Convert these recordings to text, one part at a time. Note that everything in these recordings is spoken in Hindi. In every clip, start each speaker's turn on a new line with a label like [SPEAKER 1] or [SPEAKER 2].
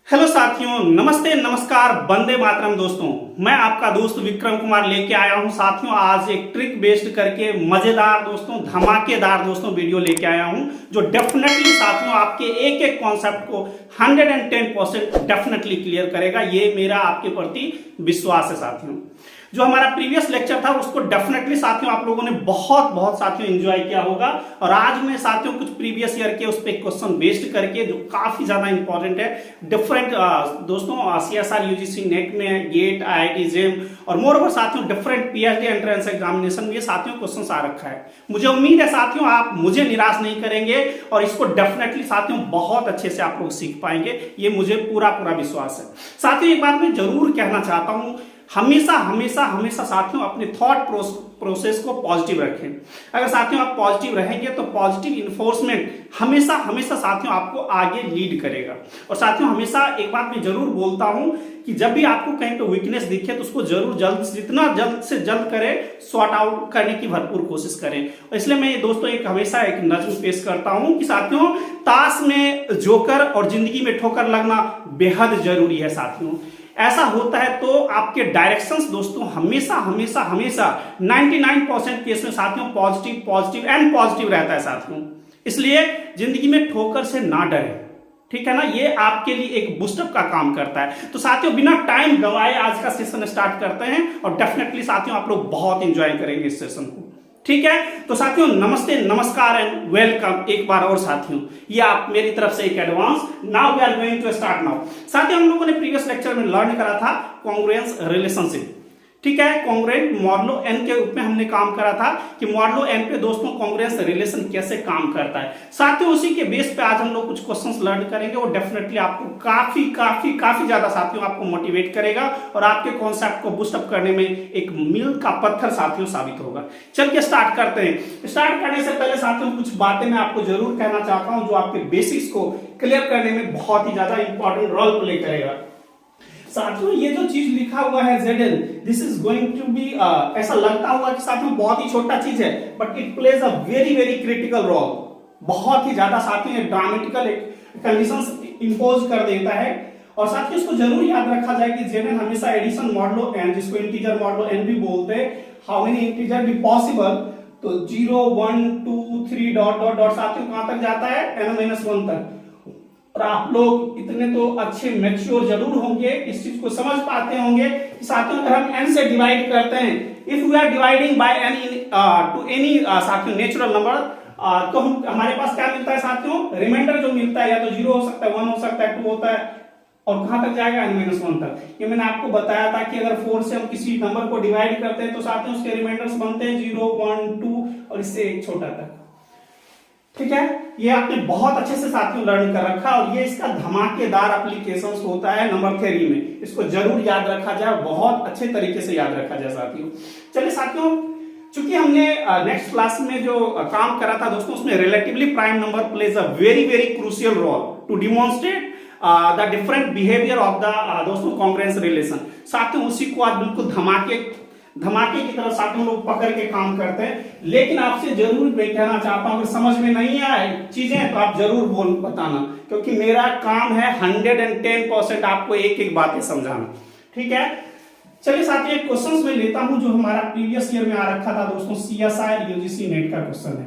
[SPEAKER 1] हेलो साथियों, नमस्ते, नमस्कार, वंदे मातरम। दोस्तों, मैं आपका दोस्त विक्रम कुमार लेके आया हूं साथियों आज एक ट्रिक बेस्ड करके मजेदार दोस्तों, धमाकेदार दोस्तों वीडियो लेके आया हूं जो डेफिनेटली साथियों आपके एक एक कॉन्सेप्ट को 110% डेफिनेटली क्लियर करेगा। ये मेरा आपके प्रति विश्वास है साथियों। जो हमारा प्रीवियस लेक्चर था उसको डेफिनेटली साथियों आप लोगों ने बहुत साथियों एंजॉय किया होगा। और आज मैं साथियों कुछ प्रीवियस ईयर के उस पर क्वेश्चन बेस्ड करके जो काफी ज्यादा इंपॉर्टेंट है, डिफरेंट दोस्तों सीएसआर यूजीसी नेट में, गेट, आईआईटी जेम और मोर ओवर साथियों डिफरेंट पीएचडी एंट्रेंस एग्जामिनेशन में ये साथियों क्वेश्चन आ रखा है। मुझे उम्मीद है साथियों आप मुझे निराश नहीं करेंगे और इसको डेफिनेटली साथियों बहुत अच्छे से आप लोग सीख पाएंगे, ये मुझे पूरा विश्वास है। साथियों एक बात मैं जरूर कहना चाहता हूं, हमेशा साथियों अपने थॉट प्रोसेस को पॉजिटिव रखें। अगर साथियों आप पॉजिटिव रहेंगे तो पॉजिटिव इन्फोर्समेंट हमेशा साथियों आपको आगे लीड करेगा। और साथियों हमेशा एक बात मैं जरूर बोलता हूं कि जब भी आपको कहीं पे वीकनेस दिखे तो उसको जरूर जितना जल्द से जल्द करें, सॉर्ट आउट करने की भरपूर कोशिश करें। और इसलिए मैं दोस्तों हमेशा एक नज्म पेश करता हूं कि साथियों ताश में जोकर और जिंदगी में ठोकर लगना बेहद जरूरी है साथियों। ऐसा होता है तो आपके डायरेक्शंस दोस्तों हमेशा 99% केस में साथियों पॉजिटिव एंड पॉजिटिव रहता है साथियों। इसलिए जिंदगी में ठोकर से ना डरे, ठीक है ना, ये आपके लिए एक बूस्टअप का काम करता है। तो साथियों बिना टाइम गंवाए आज का सेशन स्टार्ट करते हैं और डेफिनेटली साथियों आप लोग बहुत एंजॉय करेंगे इस सेशन को, ठीक है। तो साथियों नमस्ते, नमस्कार एंड वेलकम एक बार और साथियों, ये आप मेरी तरफ से एक advance. Now we are going to start now. साथियों हम लोगों ने प्रीवियस लेक्चर में लर्न करा था कॉन्ग्रुएंस रिलेशनशिप, ठीक है। कॉन्ग्रुएंट मॉडलो एन के रूप में हमने काम करा था कि मॉडलो एन पे दोस्तों कॉन्ग्रुएंस रिलेशन कैसे काम करता है। साथियों उसी के बेस पे आज हम लोग कुछ क्वेश्चंस लर्न करेंगे और डेफिनेटली आपको काफी ज्यादा साथियों आपको मोटिवेट करेगा और आपके कॉन्सेप्ट को बूस्ट अप करने में एक मील का पत्थर साथियों साबित होगा। चलिए स्टार्ट करते हैं। स्टार्ट करने से पहले साथियों कुछ बातें मैं आपको जरूर कहना चाहता हूं जो आपके बेसिक्स को क्लियर करने में बहुत ही ज्यादा इंपॉर्टेंट रोल प्ले करेगा। साथियों ये जो चीज लिखा हुआ है ZL, this is going to be, ऐसा लगता होगा कि साथियों बहुत ही छोटा चीज है, but it plays a very critical role. बहुत ही ज्यादा साथियों ड्रामेटिकल कंडीशंस इंपोज कर देता है। और साथियों इसको जरूर याद रखा जाए कि ZL हमेशा एडिशन मॉडलो एन, जिसको इंटीजर मॉडलो एन भी बोलते हैं, how many integer be possible, तो 0 1 2 3 डॉट साथियों कहां तक जाता है, n-1 तक। और आप लोग इतने तो अच्छे मैच्योर जरूर होंगे, इस चीज को समझ पाते होंगे कि साथियों अगर हम n से डिवाइड करते हैं, if we are dividing by n to any साथियों नेचुरल नंबर, तो हमारे पास क्या मिलता है साथियों, रिमाइंडर जो मिलता है या तो 0 हो सकता है, 1 हो सकता है, 2 होता है, और कहां तक जाएगा, n-1 तक। ये मैंने आपको बताया था कि अगर 4 से हम किसी नंबर को डिवाइड करते हैं तो साथियों उसके रिमाइंडर्स बनते हैं 0 1 2 और इससे एक छोटा तक, ठीक है। ये आपने बहुत अच्छे से साथियों लर्न कर रखा और ये इसका धमाकेदार एप्लीकेशंस होता है नंबर थ्योरी में, इसको जरूर याद रखा जाए, बहुत अच्छे तरीके से याद रखा जाए साथियों। चलिए साथियों, चूंकि हमने नेक्स्ट क्लास में जो काम करा था दोस्तों उसमें relatively prime number plays a very crucial role to demonstrate the different behaviour of the दोस्तों कॉन्ग्रुएंस रिलेशन। साथियों उसी को आज बिल्कुल धमाके की तरह साथियों लोग पकड़ के काम करते हैं। लेकिन आपसे जरूर मैं कहना चाहता हूं अगर समझ में नहीं आए चीजें तो आप जरूर बताना, क्योंकि मेरा काम है 110% आपको एक बातें समझाना, ठीक है। चलिए साथियों एक क्वेश्चंस में लेता हूं जो हमारा प्रीवियस ईयर में आ रखा था दोस्तों, सीएसआर यूजीसी नेट का क्वेश्चन है।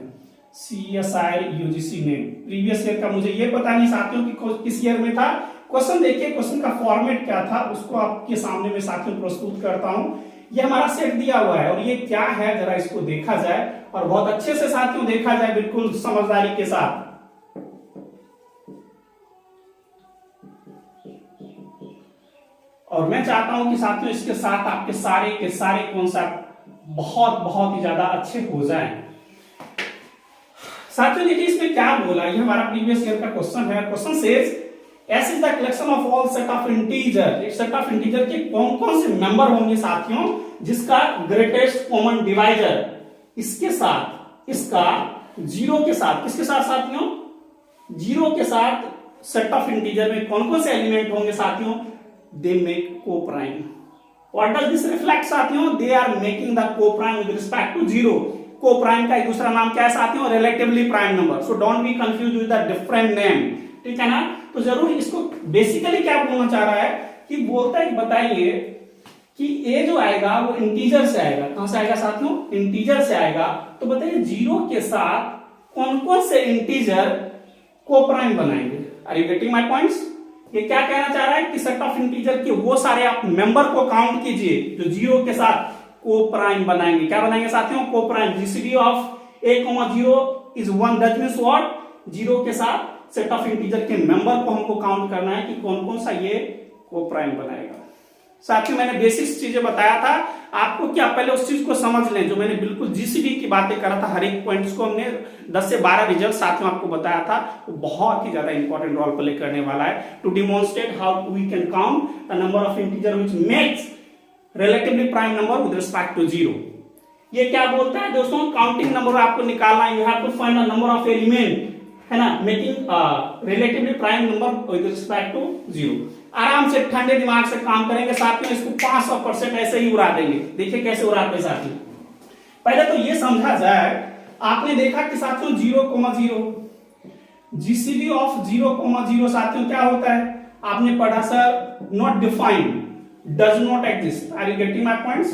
[SPEAKER 1] CSR UGC net previous year का, मुझे ये पता नहीं साथियों कि किस ईयर में था। क्वेश्चन देखिए, क्वेश्चन का फॉर्मेट क्या था उसको आपके सामने में साथियों प्रस्तुत करता हूं। ये हमारा सेट दिया हुआ है और ये क्या है जरा इसको देखा जाए और बहुत अच्छे से साथियों देखा जाए, बिल्कुल समझदारी के साथ। और मैं चाहता हूं कि साथियों इसके साथ आपके सारे के सारे कॉन्सेप्ट बहुत ही ज्यादा अच्छे हो जाएं। साथियों देखिए इसमें क्या बोला, ये हमारा प्रीवियस ईयर का क्वेश्चन है। Question says S is the collection of all set of integer। एक सेट ऑफ इंटीजर के कौन से मेंबर होंगे साथियों जिसका ग्रेटेस्ट कॉमन डिवाइजर इसके साथ, इसका 0 के साथ, किसके साथ साथियों, 0 के साथ सेट ऑफ इंटीजर में कौन से एलिमेंट होंगे साथियों, they make coprime. What does this reflect साथियों, they are making the coprime with respect to 0। Coprime का एक दूसरा नाम क्या है साथियों, relatively prime number. So don't be confuse with the different name, ठीक है ना। तो जरूर इसको बेसिकली क्या बोलना चाह रहा है कि बोलता है बताइए कि ए जो आएगा वो इंटीजर से आएगा। कहां से आएगा साथियों? इंटीजर से आएगा। तो बताइए जीरो के साथ कौन कौन से इंटीजर को प्राइम बनाएंगे? Are you getting my points? ये क्या कहना चाह रहा है कि सेट ऑफ इंटीजर के वो सारे आप मेंबर को काउंट कीजिए जो जीरो के साथ को प्राइम बनाएंगे। क्या बनाएंगे साथियों? को prime. GCD of A, 0 is 1, that means what? Zero के साथ सेट ऑफ इंटीजर के मेंबर को हमको काउंट करना है कि कौन कौन सा ये को प्राइम बनाएगा। साथियों मैंने बेसिक्स चीजें बताया था आपको, क्या पहले उस चीज को समझ लें जो मैंने बिल्कुल जीसीडी की बातें करा था। हर एक पॉइंट्स को हमने 10 से 12 रिजल्ट साथियों आपको बताया था, वो बहुत ही ज्यादा इंपॉर्टेंट रोल प्ले करने वाला है to demonstrate how we can count the number of integer which makes relatively prime number with respect to zero. ये क्या बोलता है दोस्तों? काउंटिंग नंबर आपको निकालना है, you have to find the number of element, है ना, making relatively prime number with respect to zero. आराम से ठंडे दिमाग से काम करेंगे साथियों, इसको 500% ऐसे ही उड़ा देंगे। देखिए कैसे उड़ाते हैं साथियों। पहले तो ये समझा जाए, आपने देखा कि साथियों 0,0 जीसीडी ऑफ 0,0 साथियों क्या होता है? आपने पढ़ा sir not defined, does not exist. Are you getting my points?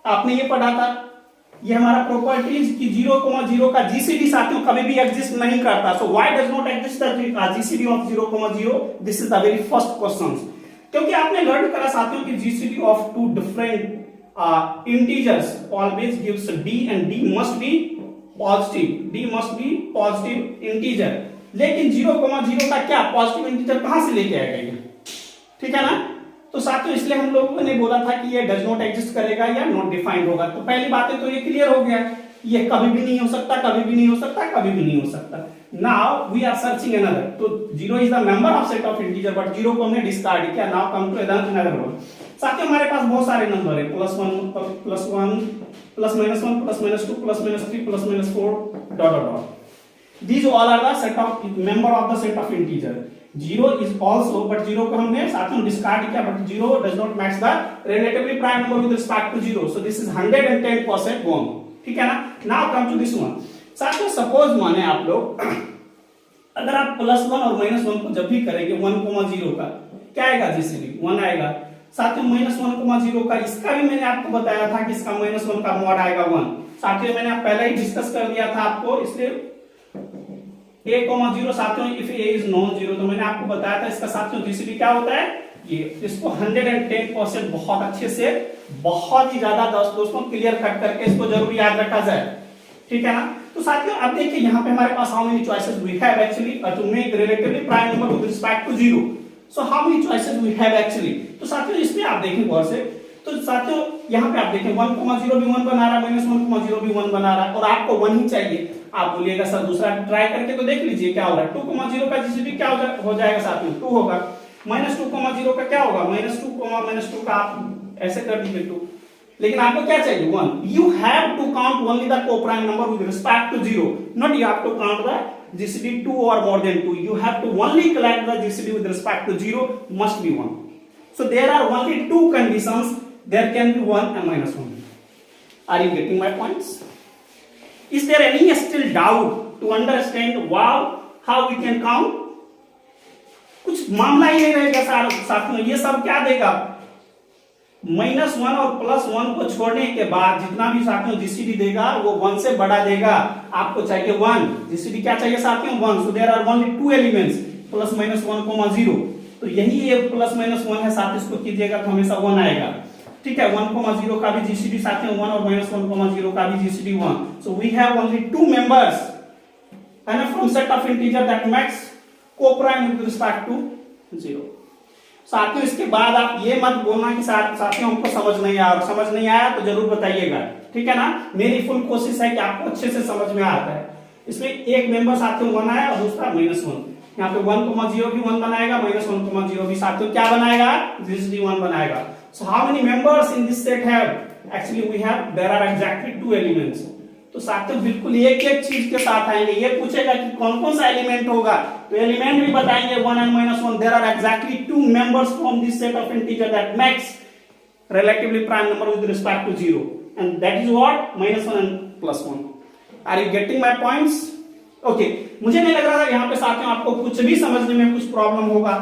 [SPEAKER 1] आपने ये पढ़ा था, ये हमारा प्रॉपर्टीज कि 0,0 का जीसीडी साथियों कभी भी एग्जिस्ट नहीं करता। So why does not exist the GCD of 0,0? This is the very first question. क्योंकि आपने लर्न करा साथियों कि GCD of two different integers always gives D and D must be positive, D must be positive integer. लेकिन 0,0 का क्या पॉजिटिव इंटीजर कहां से लेके आएगा ये? ठीक है ना? तो साथियों इसलिए हम लोगों ने बोला था कि ये डज नॉट एग्जिस्ट करेगा या नॉट डिफाइंड होगा। तो पहली बातें तो ये क्लियर हो गया, ये कभी भी नहीं हो सकता, कभी भी नहीं हो सकता, कभी भी नहीं हो सकता। Now we are searching another. तो 0 is the member of set of integer, but 0 को हमने डिस्कार्ड किया। Now come to another one. साथियों हमारे पास बहुत सारे नंबर है, +1 +1 +-1 +-2 +-3 +-4 dot dot. These all are the set of member of the set of integer. 0 is also, but 0 को हमने साथ में डिस्कार्ड किया, but 0 does not match the relatively prime number with respect to 0. So this is 110% wrong. ठीक है ना? Now come to this one. साथियों सपोज माने आप लोग अगर आप +1 और -1 को जब भी करेंगे 1,0 का क्या आएगा? जीसीडी 1 आएगा। साथियों -1,0 का इसका भी मैंने आपको बताया था कि इसका -1 का मॉड आएगा 1। साथियों मैंने पहले ही डिस्कस कर दिया था आपको, इसलिए A,0 साथियों if A is non zero, तो मैंने आपको बताया था इसका साथियों जीसीडी क्या होता है ये। इसको 110% बहुत अच्छे से, बहुत ही ज्यादा दोस्तों क्लियर कट करके इसको जरूर याद रखा जाए। ठीक है ना? तो साथियों अब देखिए यहाँ पे हमारे पास how many choices we have actually to make relatively prime number with respect to 0। So how many choices we have actually. तो साथियों इसमें आप देखें गौर से, तो साथियों यहाँ पे आप देखें 1,0 भी 1 बना रहा है, -1,0 भी 1 बना रहा है, और आपको 1 ही चाहिए। आप बोलिएगा सर दूसरा ट्राई करके तो देख लीजिए क्या हो रहा है। 2,0 का जीसीडी क्या हो जाएगा साथियों? 2 होगा। -2,0 का क्या होगा? -2 का आप ऐसे कर दीजिए 2, लेकिन आपको क्या चाहिए? 1। You have to count only the coprime number with respect to 0, not you have to count the GCD 2 or more than 2. You have to only collect the GCD with respect to 0 must be 1. So there are only 2 conditions. There can be 1 and -1. Are you getting my points? Is there any still doubt to understand how we can count? कुछ मामला ही नहीं रहेगा साथियों। ये सब क्या देगा? -1 और +1 को छोड़ने के बाद जितना भी साथियों जीसीडी देगा वो 1 से बड़ा देगा। आपको चाहिए 1, जीसीडी क्या चाहिए साथियों? 1। So there are only 2 elements, +-1,0। तो यही ये +-1 है साथ, इसको कीजिएगा तो हमेशा 1 आएगा। ठीक है? 1,0 का भी जीसीडी साथियों 1 और -1,0 का भी GCD 1। So we have only 2 members, है ना, from set of integer that makes co-prime with respect to 0। साथियों इसके बाद आप ये मत बोलना कि साथियों हमको समझ नहीं आया, और समझ नहीं आया तो जरूर बताइएगा। ठीक है ना? मेरी फुल कोशिश है कि आपको अच्छे से समझ में आता है। इसमें एक मेंबर साथियों 1 आया और दूसरा -1। यहाँ पे 1,0 भी 1 बनाएगा, -1,0 भी साथियों क्या बनाएगा? जीसीडी 1 बनाएगा। So how many members in this set have? Actually we have, there are exactly 2 elements. तो साथियों बिल्कुल एक एक चीज के साथ आएंगे। ये पूछेगा कि कौन कौन सा एलिमेंट होगा, तो एलिमेंट भी बताएंगे 1 and -1। There are exactly 2 members from this set of integer that makes relatively prime number with respect to 0, and that is what? -1 and +1. Are you getting my points? Okay, मुझे नहीं लग रहा था यहाँ पे साथियों आपको कुछ भी समझने में कुछ प्रॉब्लम होगा।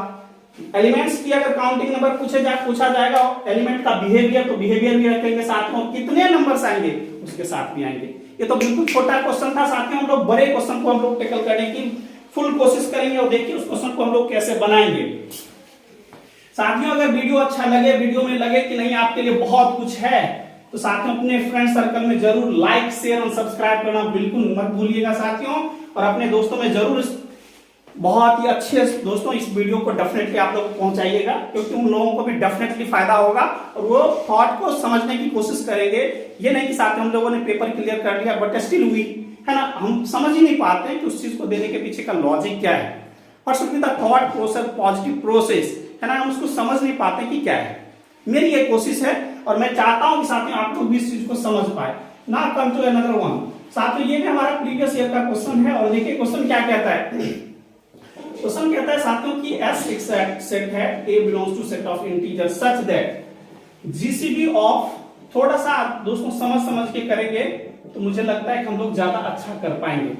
[SPEAKER 1] एलिमेंट्स की अगर काउंटिंग नंबर पूछा जाएगा, एलिमेंट का बिहेवियर, तो बिहेवियर भी रखेंगे साथियों, कितने नंबर्स आएंगे उसके साथ भी आएंगे। ये तो बिल्कुल छोटा क्वेश्चन था साथियों, हम लोग बड़े क्वेश्चन को हम लोग टेकल करने की फुल कोशिश करेंगे और देखिए उस क्वेश्चन को हम लोग कैसे बनाएंगे। साथियों अगर वीडियो अच्छा लगे, वीडियो में लगे कि नहीं आपके लिए बहुत कुछ है, तो साथियों अपने फ्रेंड सर्कल में जरूर लाइक शेयर और सब्सक्राइब करना बिल्कुल मत भूलिएगा साथियों, और अपने दोस्तों में जरूर बहुत ही अच्छे दोस्तों इस वीडियो को डेफिनेटली आप लोग पहुंचाइएगा, क्योंकि उन लोगों को भी डेफिनेटली फायदा होगा और वो थॉट को समझने की कोशिश करेंगे। ये नहीं कि साथ हम लोगों ने पेपर क्लियर कर लिया बट स्टिल हुई है ना, हम समझ ही नहीं पाते हैं कि उस चीज को देने के पीछे का लॉजिक क्या है, और should be the thought process positive process है ना, हम उसको समझ नहीं पाते कि क्या है। मेरी ये कोशिश है और मैं चाहता हूं कि साथियों आप लोग भी इस चीज को समझ पाए। ना कम टू अनदर वन साथियों, ये भी हमारा प्रीवियस ईयर का क्वेश्चन है, और देखिए क्वेश्चन क्या कहता है। क्वेश्चन कहता है साथियों कि S एक सेट है, A belongs to set of integer such that GCD of, थोड़ा सा दोस्तों समझ के करेंगे तो मुझे लगता है कि हम लोग ज्यादा अच्छा कर पाएंगे।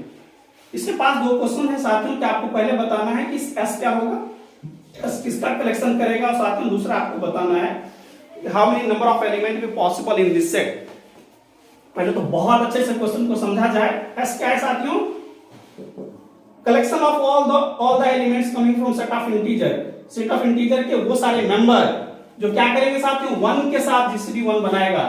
[SPEAKER 1] इसके पास दो क्वेश्चन है साथियों कि आपको पहले बताना है कि S क्या होगा, S किसका कलेक्शन करेगा, और साथियों दूसरा आपको बताना है how many number of element be possible in this set. पहले तो बहुत अच्छे से क्वेश्चन को समझा जाए। S क्या है साथियों, collection of all the elements coming from set of integer, set of integer के वो सारे मेंबर जो क्या करेंगे साथियों 1 के साथ जीसीडी 1 बनाएगा।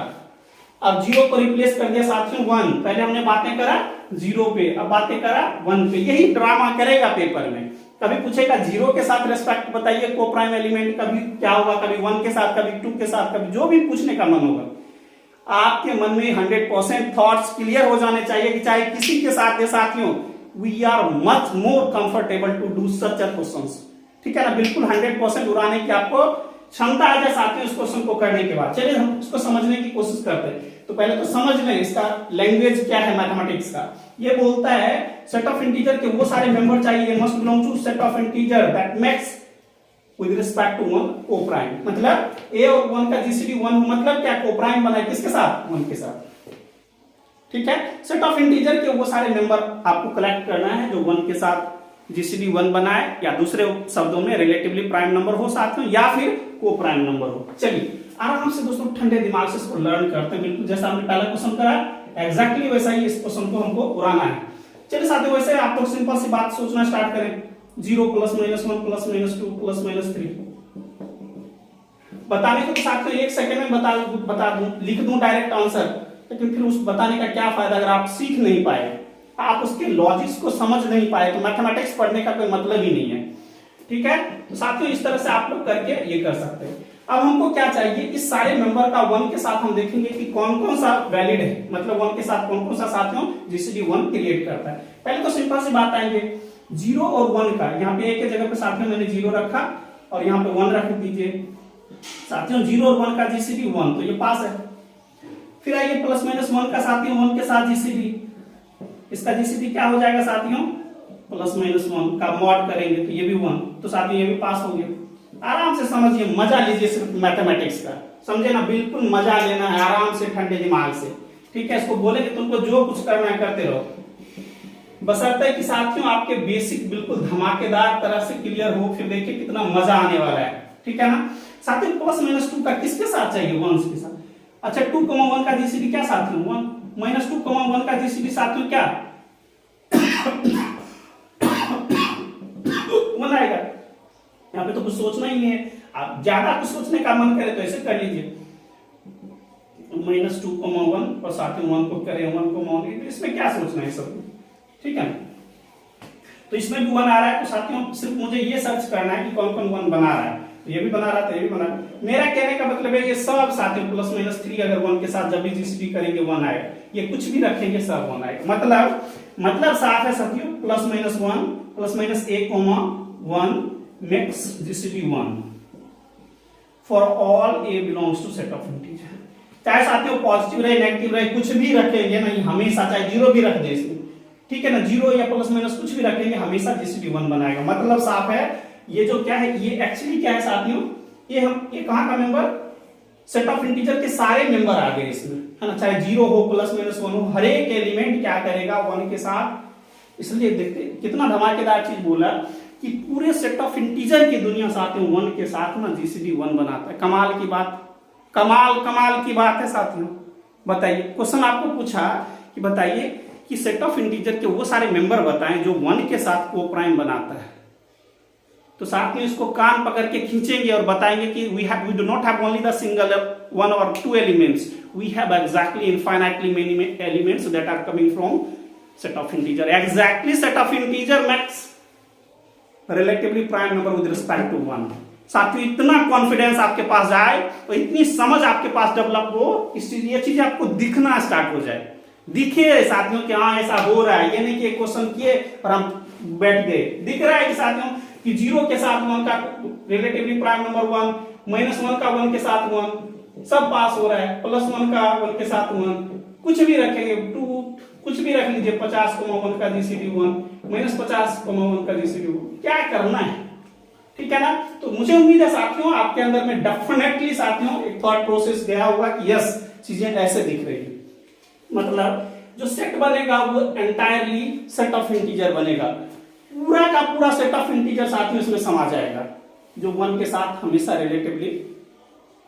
[SPEAKER 1] अब 0 को रिप्लेस कर दिया साथियों 1, पहले हमने बातें करा 0 पे, अब बातें करा 1 पे। यही ड्रामा करेगा पेपर में, कभी पूछेगा 0 के साथ रेस्पेक्ट बताइए को प्राइम एलिमेंट, कभी क्या होगा, कभी 1 के साथ, कभी 2 के साथ, कभी जो भी पूछने का मन होगा। आपके मन में 100% थॉट्स क्लियर हो जाने चाहिए कि चाहे किसी के साथ दे साथियों, we are much more comfortable to do such a questions, ठीक है ना, बिल्कुल 100% उड़ाने की आपको क्षमता आ जाए साथियों इस क्वेश्चन को करने के बाद। चलिए हम इसको समझने की कोशिश करते हैं। तो पहले तो समझ लें इसका लैंग्वेज क्या है मैथमेटिक्स का। ये बोलता है सेट ऑफ इंटीजर के वो सारे मेंबर चाहिए, must belong to set of integer that makes with respect to 1 को प्राइम, मतलब a और 1 का जीसीडी 1 मतलब क्या, को प्राइम बनाए किसके साथ, 1 के साथ, ठीक है। सेट ऑफ इंटीजर के वो सारे मेंबर आपको कलेक्ट करना है जो 1 के साथ जीसीडी 1 बनाए, या दूसरे शब्दों में रिलेटिवली प्राइम नंबर हो साथियों, या फिर को प्राइम नंबर हो। चलिए आराम से दोस्तों ठंडे दिमाग से इसको लर्न करते हैं, बिल्कुल जैसा हमने पहला क्वेश्चन करा एग्जैक्टली वैसा ही इस क्वेश्चन को हमको उड़ाना है। चलिए साथियों वैसे आप लोग सिंपल सी बात सोचना स्टार्ट करें, 0 +- 1 +- 2 +- 3 बताने को तो साथियों 1 सेकंड में बता दूं, लिख दूं डायरेक्ट आंसर, लेकिन फिर उस बताने का क्या फायदा अगर आप सीख नहीं पाए, आप उसके लॉजिक्स को समझ नहीं पाए, तो मैथमेटिक्स पढ़ने का कोई मतलब ही नहीं है, ठीक है। तो साथियों इस तरह से आप लोग करके ये कर सकते हैं। अब हमको क्या चाहिए, इस सारे मेंबर का 1 के साथ हम देखेंगे कि कौन कौन सा वैलिड है, मतलब 1 के साथ कौन कौन सा साथियों जीसीडी 1 क्रिएट करता है। पहले तो सिंपल सी बात आएंगे 0 और 1 का, यहाँ पे एक के जगह पे साथियों मैंने 0 रखा और यहाँ पे 1 रख दीजिए साथियों। 0 और 1 का जीसीडी 1 तो ये पास है। फिर आइए +- 1 का साथियों 1 के साथ जीसीडी, इसका जीसीडी क्या हो जाएगा साथियों, +- 1 का मॉड करेंगे तो ये भी 1, तो साथियों ये भी पास हो गया। आराम से समझिए, मजा लीजिए सिर्फ मैथमेटिक्स का, समझे ना, बिल्कुल मजा लेना है आराम से ठंडे दिमाग से, ठीक है। इसको बोलेंगे तुमको जो कुछ करना है करते रहो, बशर्ते कि साथियों आपके बेसिक बिल्कुल धमाकेदार तरह से क्लियर हो, फिर देखिए कितना मजा आने वाला है, ठीक है ना। साथियों +- 2 का किसके साथ चाहिए, 1 के साथ। अच्छा 2, 1 का जीसीडी क्या साथियों 1 - 2, 1 का जीसीडी साथियों क्या 1 आएगा। यहाँ पे तो कुछ सोचना ही नहीं है, आप ज्यादा कुछ सोचने का मन करे तो ऐसे कर लीजिए, -2, 1 और साथियों 1 को करें 1 को 1, इसमें क्या सोचना है सब, ठीक है। तो इसमें भी 1 आ रहा है, तो साथियों सिर्फ मुझे ये सर्च करना है कि कौन कौन 1 बना रहा है, तो ये भी बना रहा था, ये भी बना रहा। मेरा कहने का मतलब है ये सब साथियों +- 3 अगर 1 के साथ जब भी जीसीडी करेंगे 1 आएगा, ये कुछ भी रखेंगे सब 1 आएगा, मतलब साफ है साथियों +- 1 +- a, 1 makes GCD 1 for all a belongs to set of integer। चाहे साथियों पॉजिटिव रहे नेगेटिव रहे कुछ भी रखेंगे नहीं, हमेशा चाहे 0 भी रख दे इसमें, ठीक है ना, 0 या +- कुछ भी रखेंगे हमेशा GCD 1 बनाएगा। मतलब साफ है, ये जो क्या है ये एक्चुअली क्या है साथियों, ये कहां का मेंबर, सेट ऑफ इंटीजर के सारे मेंबर आ गए इसमें, है ना, चाहे 0 हो +- 1 हो, हर एक एलिमेंट क्या करेगा 1 के साथ इसलिए देखते कितना धमाकेदार चीज बोला कि पूरे सेट ऑफ इंटीजर की दुनिया साथियों 1 के साथ ना जीसीडी 1 बनाता है। कमाल की बात, कमाल की बात है साथियों। बताइए, क्वेश्चन आपको पूछा कि बताइए कि सेट ऑफ इंटीजर के वो सारे मेंबर बताएं जो 1 के साथ को प्राइम बनाता है। तो साथ में इसको कान पकड़ के खींचेंगे और बताएंगे कि we do not have only the single 1 और 2 elements, we have exactly infinitely many elements that are coming from set of integer. Exactly set of integer makes relatively prime number with respect to 1। साथियों इतना कॉन्फिडेंस आपके पास जाए और इतनी समझ आपके पास डेवलप हो, ये चीजें आपको दिखना स्टार्ट हो जाए। दिखे साथियों कि हाँ ऐसा हो रहा है, ये नहीं कि क्वेश्चन किए और हम बैठ गए। दिख रहा है कि साथियों कि 0 के साथ 1 का रिलेटिवली प्राइम नंबर 1, -1 का 1 के साथ 1 सब पास हो रहा है, +1 का 1 के साथ 1, कुछ भी रखेंगे 2, कुछ भी रख लीजिए 50,1 का जीसीडी 1, -50,1 का जीसीडी 1, क्या करना है, ठीक है ना। तो मुझे उम्मीद है साथियों आपके अंदर में डेफिनेटली साथियों एक थॉट प्रोसेस गया होगा कि यस चीजें ऐसे दिख रही है। मतलब जो सेट बनेगा वो एंटायरली सेट ऑफ इंटीजर बनेगा, पूरा का पूरा सेट ऑफ इंटीजर साथियों इसमें समा जाएगा, जो 1 के साथ हमेशा रिलेटिवली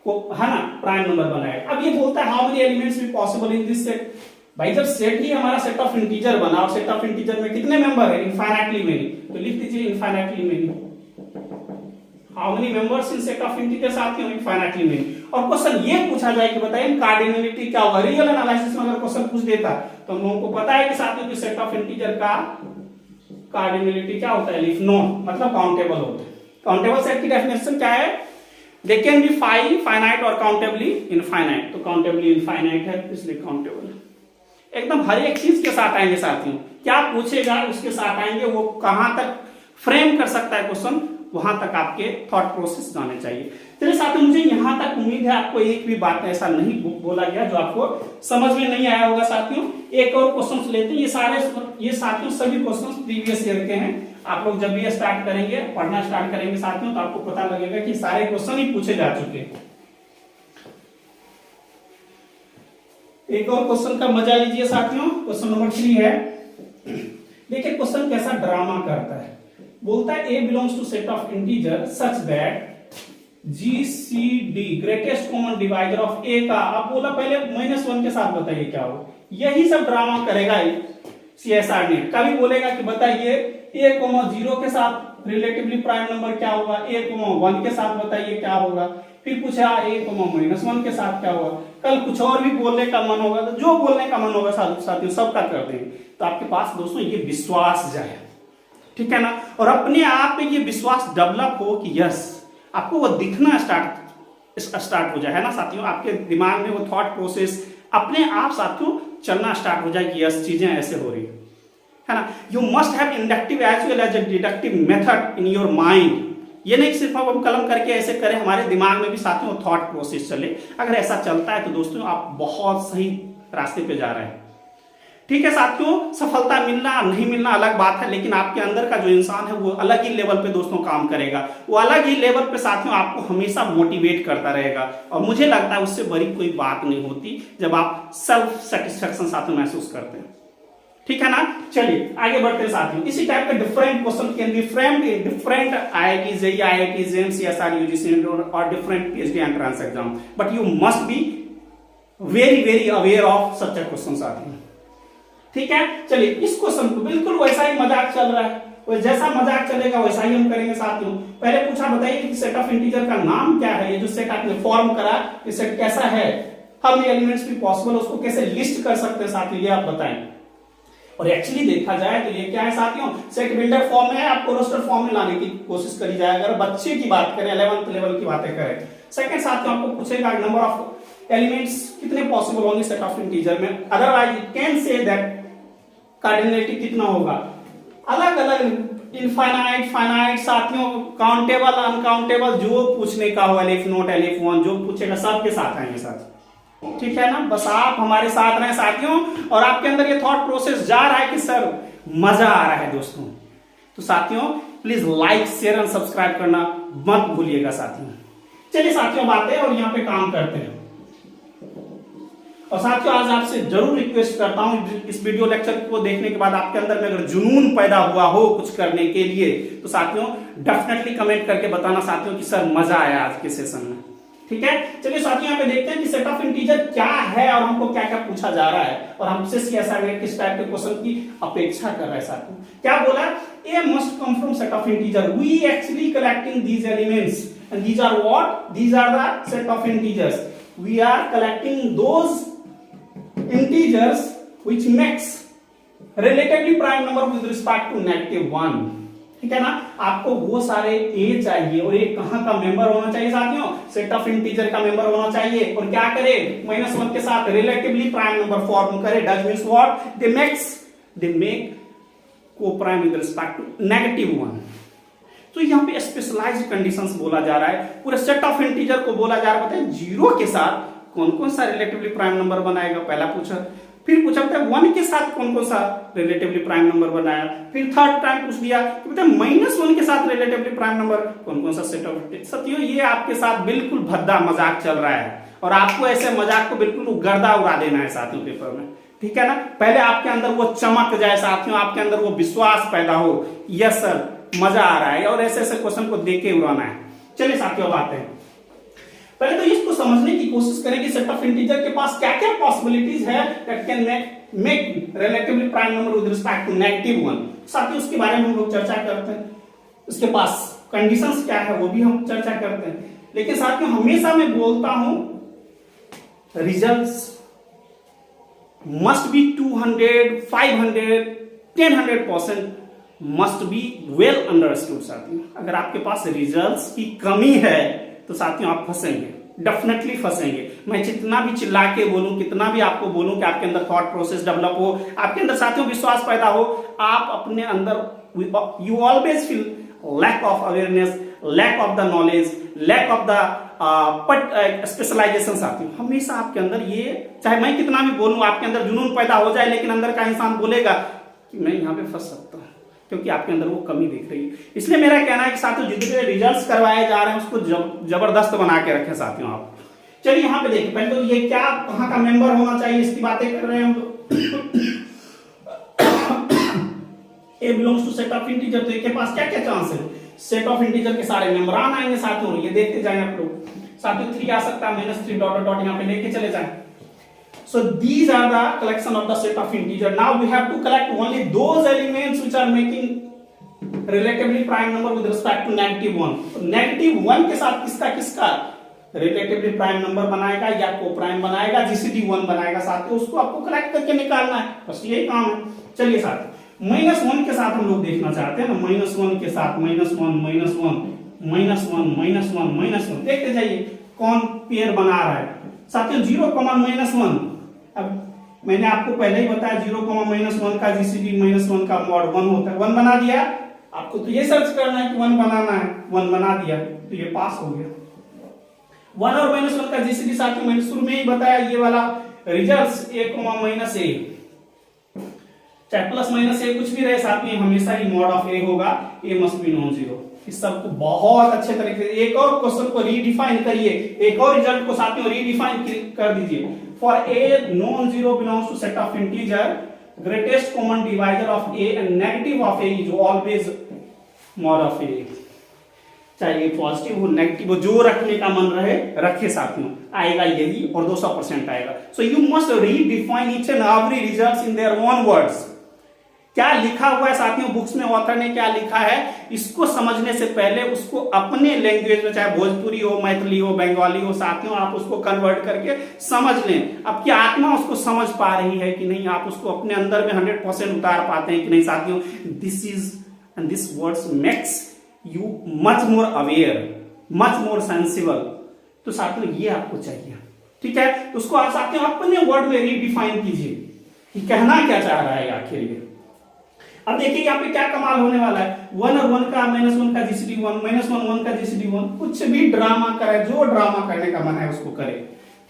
[SPEAKER 1] को है ना प्राइम नंबर बनाएगा। अब ये बोलता है हाउ मेनी एलिमेंट्स भी पॉसिबल इन दिस सेट। भाई जब सेट ही हमारा सेट ऑफ इंटीजर बना और सेट ऑफ इंटीजर में कितने मेंबर है, इनफाइनाइटली मेनी, तो लिख दीजिए infinitely many. How many members in set of integer साथियों, इनफाइनाइटली मेनी। और क्वेश्चन ये पूछा जाए कि बताइए कार्डिनलिटी क्या होगा। रियल एनालिसिस में अगर क्वेश्चन पूछ देता तो हम लोगों को पता है कि साथियों कि सेट ऑफ इंटीजर का कार्डिनलिटी क्या होता है, इफ नोन मतलब काउंटेबल होता है। काउंटेबल सेट की डेफिनेशन क्या है, दे कैन बी फाइनाइट और काउंटेबली इनफाइनाइट। तो काउंटेबली इनफाइनाइट है इसलिए काउंटेबल है। एकदम हर एक चीज के साथ आएंगे साथियों, क्या पूछेगा उसके साथ आएंगे, वो कहां तक फ्रेम कर सकता है क्वेश्चन, वहां तक आपके थॉट प्रोसेस जाने चाहिए। चलिए साथियों मुझे यहां तक उम्मीद है आपको एक भी बात ऐसा नहीं बोला गया जो आपको समझ में नहीं आया होगा। साथियों एक और क्वेश्चन लेते हैं, ये साथियों सभी क्वेश्चन प्रीवियस ईयर के हैं। आप लोग जब भी स्टार्ट करेंगे पढ़ना स्टार्ट करेंगे साथियों तो आपको पता लगेगा कि सारे क्वेश्चन ही पूछे जा चुके हैं। एक और क्वेश्चन का मजा लीजिए साथियों, क्वेश्चन नंबर 3 है। देखिए क्वेश्चन कैसा ड्रामा करता है, बोलता है a belongs to set of integer such that GCD greatest common divisor of a का, अब बोला पहले -1 के साथ बताइए क्या हो। यही सब ड्रामा करेगा CSR ने। कभी बोलेगा कि बताइए A,0 के साथ रिलेटिवली प्राइम नंबर क्या होगा, A,1 के साथ बताइए क्या होगा, फिर पूछा A,-1 के साथ क्या होगा। कल कुछ और भी बोलने का मन होगा, तो जो बोलने का मन होगा साथियों सबका कर देंगे। तो आपके पास दोस्तों ये विश्वास जाए, ठीक है ना, और अपने आप में ये विश्वास डेवलप हो कि यस आपको वो दिखना स्टार्ट हो जाए, है ना साथियों, आपके दिमाग में वो थॉट प्रोसेस अपने आप साथियों चलना स्टार्ट हो जाए कि यस चीजें ऐसे हो रही है ना। You must have inductive as well as a deductive method in your mind. ये नहीं सिर्फ हम कलम करके ऐसे करें, हमारे दिमाग में भी साथियों थॉट प्रोसेस चले। अगर ऐसा चलता है तो दोस्तों आप बहुत सही रास्ते पे जा रहे हैं, ठीक है साथियों। सफलता मिलना नहीं मिलना अलग बात है, लेकिन आपके अंदर का जो इंसान है वो अलग ही लेवल पे दोस्तों काम करेगा, वो अलग ही लेवल पे साथियों आपको हमेशा मोटिवेट करता रहेगा। और मुझे लगता है उससे बड़ी कोई बात नहीं होती जब आप सेल्फ सेटिस्फेक्शन साथियों महसूस करते हैं, ठीक है ना। चलिए आगे बढ़ते हैं साथियों। इसी टाइप के different question can be framed in different IIT, JEE, IIT, JEM, CSR, UGC और different PhD entrance exam, but you must be very very aware of such a question साथियों, ठीक है। चलिए इस क्वेश्चन को बिल्कुल वैसा ही मजाक चल रहा है, और जैसा मजाक चलेगा वैसा ही हम करेंगे साथियों। पहले पूछा बताइए कि सेट ऑफ इंटीजर का नाम क्या है, ये जो सेट आपने फॉर्म करा ये सेट कैसा है, हाउ मेनी एलिमेंट्स भी पॉसिबल, उसको कैसे लिस्ट कर सकते हैं साथियों ये आप बताएं। और एक्चुअली देखा जाए तो ये क्या है साथियों, सेट बिल्डर फॉर्म में आपको रोस्टर फॉर्म में लाने की कोशिश करी जाए। अगर बच्चे की बात करें 11th लेवल की बातें करें। सेकंड साथियों आपको पूछेगा नंबर ऑफ एलिमेंट्स कितने पॉसिबल होंगे सेट ऑफ इंटीजर में, otherwise it can say that cardinality कितना होगा। अलग अलग इनफाइनाइट फाइनाइट साथियों, काउंटेबल अनकाउंटेबल, जो पूछने का हो, एलिफ नोट एलिफ वन जो पूछेगा सबके साथ आएंगे साथ, ठीक है ना। बस आप हमारे साथ रहें साथियों, और आपके अंदर ये थॉट प्रोसेस जा रहा है कि सर मजा आ रहा है दोस्तों, तो साथियों please like share and subscribe करना मत भूलिएगा साथियों। चलिए साथियों बातें और यहाँ पे काम करते हैं। और साथियों आज आपसे जरूर रिक्वेस्ट करता हूं, इस वीडियो लेक्चर को देखने के बाद आपके अंदर में अगर जुनून पैदा हुआ हो कुछ करने के लिए, तो साथियों डेफिनेटली कमेंट करके बताना साथियों कि सर मजा आया आज के सेशन में। ठीक है, चलिए साथियों यहाँ पे देखते हैं कि सेट ऑफ इंटीजर क्या है और हमको क्या क्या पूछा जा रहा है और हमसे किस टाइप के क्वेश्चन की अपेक्षा कर रहा है। साथियों क्या बोला, a must come from set of integer, we actually collecting these elements and these are what, these are the set of integers, we are collecting those integers which makes relatively prime number with respect to -1। ठीक है ना, आपको वो सारे a चाहिए और ये कहां का मेंबर होना चाहिए साथियों, सेट ऑफ इंटीजर का मेंबर होना चाहिए और क्या करे, -1 के साथ रिलेटिवली प्राइम नंबर फॉर्म करे। Does means what, they make को प्राइम विद रिस्पेक्ट टू -1। तो यहां पे स्पेशलाइज्ड कंडीशंस बोला जा रहा है, पूरे सेट ऑफ इंटीजर को बोला जा रहा है। बताइए 0 के साथ कौन कौन सा रिलेटिवली प्राइम नंबर बनाएगा, पहला पूछा। फिर पूछा बेटा 1 के साथ कौन कौन सा रिलेटिवली प्राइम नंबर बनाया। फिर थर्ड टाइम पूछ दिया कि बेटा -1 के साथ रिलेटिवली प्राइम नंबर कौन कौन सा सेट ऑफ। साथियों ये आपके साथ बिल्कुल भद्दा मजाक चल रहा है और आपको ऐसे मजाक को बिल्कुल गर्दा उड़ा देना है साथियों पेपर में। ठीक है ना, पहले आपके अंदर वो चमक जाए साथियों, आपके अंदर वो विश्वास पैदा हो, यस सर मजा आ रहा है और ऐसे ऐसे क्वेश्चन को देख के उड़ाना है। चलिए साथियों बात है, पहले तो इसको समझने की कोशिश करें कि सेट ऑफ इंटीजर के पास क्या क्या पॉसिबिलिटीज है that can make relatively prime number with respect to -1। साथियों उसके बारे में हम लोग चर्चा करते हैं, उसके पास कंडीशंस क्या है वो भी हम चर्चा करते हैं। लेकिन साथियों हमेशा मैं बोलता हूं results must be 200, 500, 1000% must be well understood. साथियों अगर आपके पास रिजल्ट्स की कमी है तो साथियों आप फंसेंगे, डेफिनेटली फंसेंगे। मैं जितना भी चिल्ला के बोलूं, कितना भी आपको बोलूं कि आपके अंदर थॉट प्रोसेस डेवलप हो, आपके अंदर साथियों विश्वास पैदा हो, आप अपने अंदर you always feel lack of awareness, lack of the knowledge, lack of the specialisation. साथियों हमेशा आपके अंदर ये, चाहे मैं कितना भी बोलूं, आपके अंदर जुनून पैदा हो जाए, लेकिन अंदर का इंसान बोलेगा कि मैं यहाँ पे फंस सकता हूं क्योंकि आपके अंदर वो कमी दिख रही है। इसलिए मेरा कहना है कि साथियों जितने रिजल्ट्स करवाए जा रहे हैं उसको जबरदस्त बना के रखें साथियों आप। चलिए यहाँ पे देखिए, पहले तो ये क्या कहां का मेंबर होना चाहिए इसकी बातें कर रहे हैं हम लोग। A belongs to set of integer, तो इसके पास क्या क्या चांस है, सेट ऑफ इंटीजर के सारे मेंबरान आएंगे साथियों, ये देखते जाए आप लोग। साथियों 3 आ सकता है, -3 डॉट डॉट यहाँ पे लेके चले जाए। So these are the collection of the set of integer. Now we have to collect only those elements which are making relatively prime number with respect to -1. तो -1 के साथ किसका रिलेटिवली प्राइम नंबर बनाएगा या को प्राइम बनाएगा, जीसीडी 1 बनाएगा साथियों, उसको आपको कलेक्ट करके निकालना है, बस यही काम है। चलिए साथियों -1 के साथ हम लोग देखना चाहते हैं ना, -1 के साथ -1 देखते जाइए कौन पेयर बना रहा है साथियों। 0, -1, अब मैंने आपको पहले ही बताया 0, -1 का जीसीडी -1 का मॉड 1 होता है। 1 बना दिया, आपको तो ये सर्च करना है कि 1 बनाना है, 1 बना दिया तो ये पास हो गया। 1 और -1 का जीसीडी साथियों मैंने शुरू में ही बताया, ये वाला रिजल्ट्स a, -a, चाहे +-a कुछ भी रहे साथियों हमेशा ही मॉड ऑफ a होगा, a must be non zero. इस सबको बहुत अच्छे तरीके से एक और क्वेश्चन को रीडिफाइन करिए, एक और रिजल्ट को साथियों रीडिफाइन कर दीजिए। For a non-zero belongs to set of integer, greatest common divisor of a and negative of a is always mod of a। चाहे ये पॉजिटिव हो नेगेटिव हो, जो रखने का मन रहे रखे साथियों, आएगा यही और 200% आएगा। So you must redefine each and every results in their own words। क्या लिखा हुआ है साथियों बुक्स में, ऑथर ने क्या लिखा है, इसको समझने से पहले उसको अपने लैंग्वेज में, चाहे भोजपुरी हो, मैथिली हो, बंगाली हो साथियों, आप उसको कन्वर्ट करके समझ लें। आपकी आत्मा उसको समझ पा रही है कि नहीं, आप उसको अपने अंदर में 100% उतार पाते हैं कि नहीं साथियों। This is and this words makes you much more aware, much more sensible. तो साथियों ये आपको चाहिए, ठीक है। तो उसको आप साथियों अपने वर्ड में रीडिफाइन कीजिए कि कहना क्या चाह रहा है आखिर ये। अब देखिए यहाँ पे क्या कमाल होने वाला है, 1 और 1 का -1 का जीसीडी 1, -1 का जीसीडी 1, कुछ भी ड्रामा करे, जो ड्रामा करने का मन है उसको करे,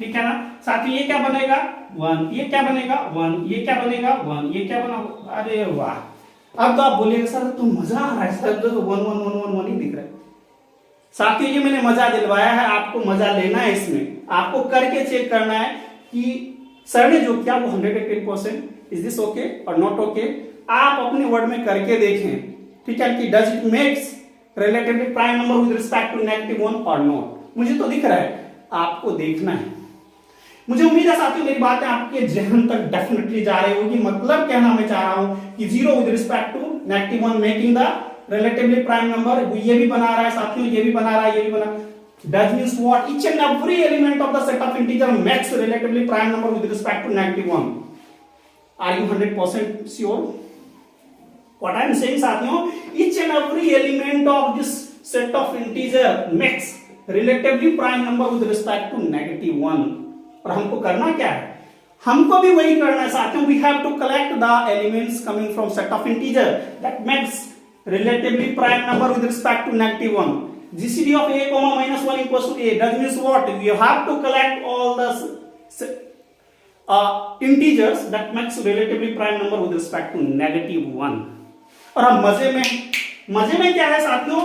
[SPEAKER 1] ठीक है ना। साथ ही ये क्या बनेगा 1, ये क्या बनेगा 1, ये क्या बनेगा 1, ये क्या बना, अरे वाह। अब तो आप बोलेंगे सर तो मजा आ रहा है, सर तो 1 1 1 1 1 ही दिख रहा है। साथियों ये मैंने मजा दिलवाया है, आपको मजा लेना है इसमें, आपको करके चेक करना है कि सर ने जो किया वो 110%। इज दिस ओके और नॉट ओके? आप अपने वर्ड में करके देखें, ठीक है, कि does it makes relatively prime number with respect to -1 और नॉट? मुझे तो दिख रहा है, आपको देखना है। मुझे उम्मीद है साथियों मेरी बातें आपके जहन तक डेफिनेटली जा रही होगी। मतलब कहना मैं चाह रहा हूं कि 0 with respect to -1 making the relatively prime number, ये भी बना रहा है साथियों, ये भी बना रहा है, ये भी बना। Does means what? Each and every element of the set of integer makes relatively prime number with respect to -1. Are you 100% sure? What I am saying साथियों, each and every element of this set of integer makes relatively prime number with respect to -1. और हमको करना क्या है? हमको भी वही करना है साथियों। We have to collect the elements coming from set of integer that makes relatively prime number with respect to -1. GCD of a comma -1 equals to a. That means what? You have to collect all the integers that makes relatively prime number with respect to -1. और अब मजे में क्या है साथियों,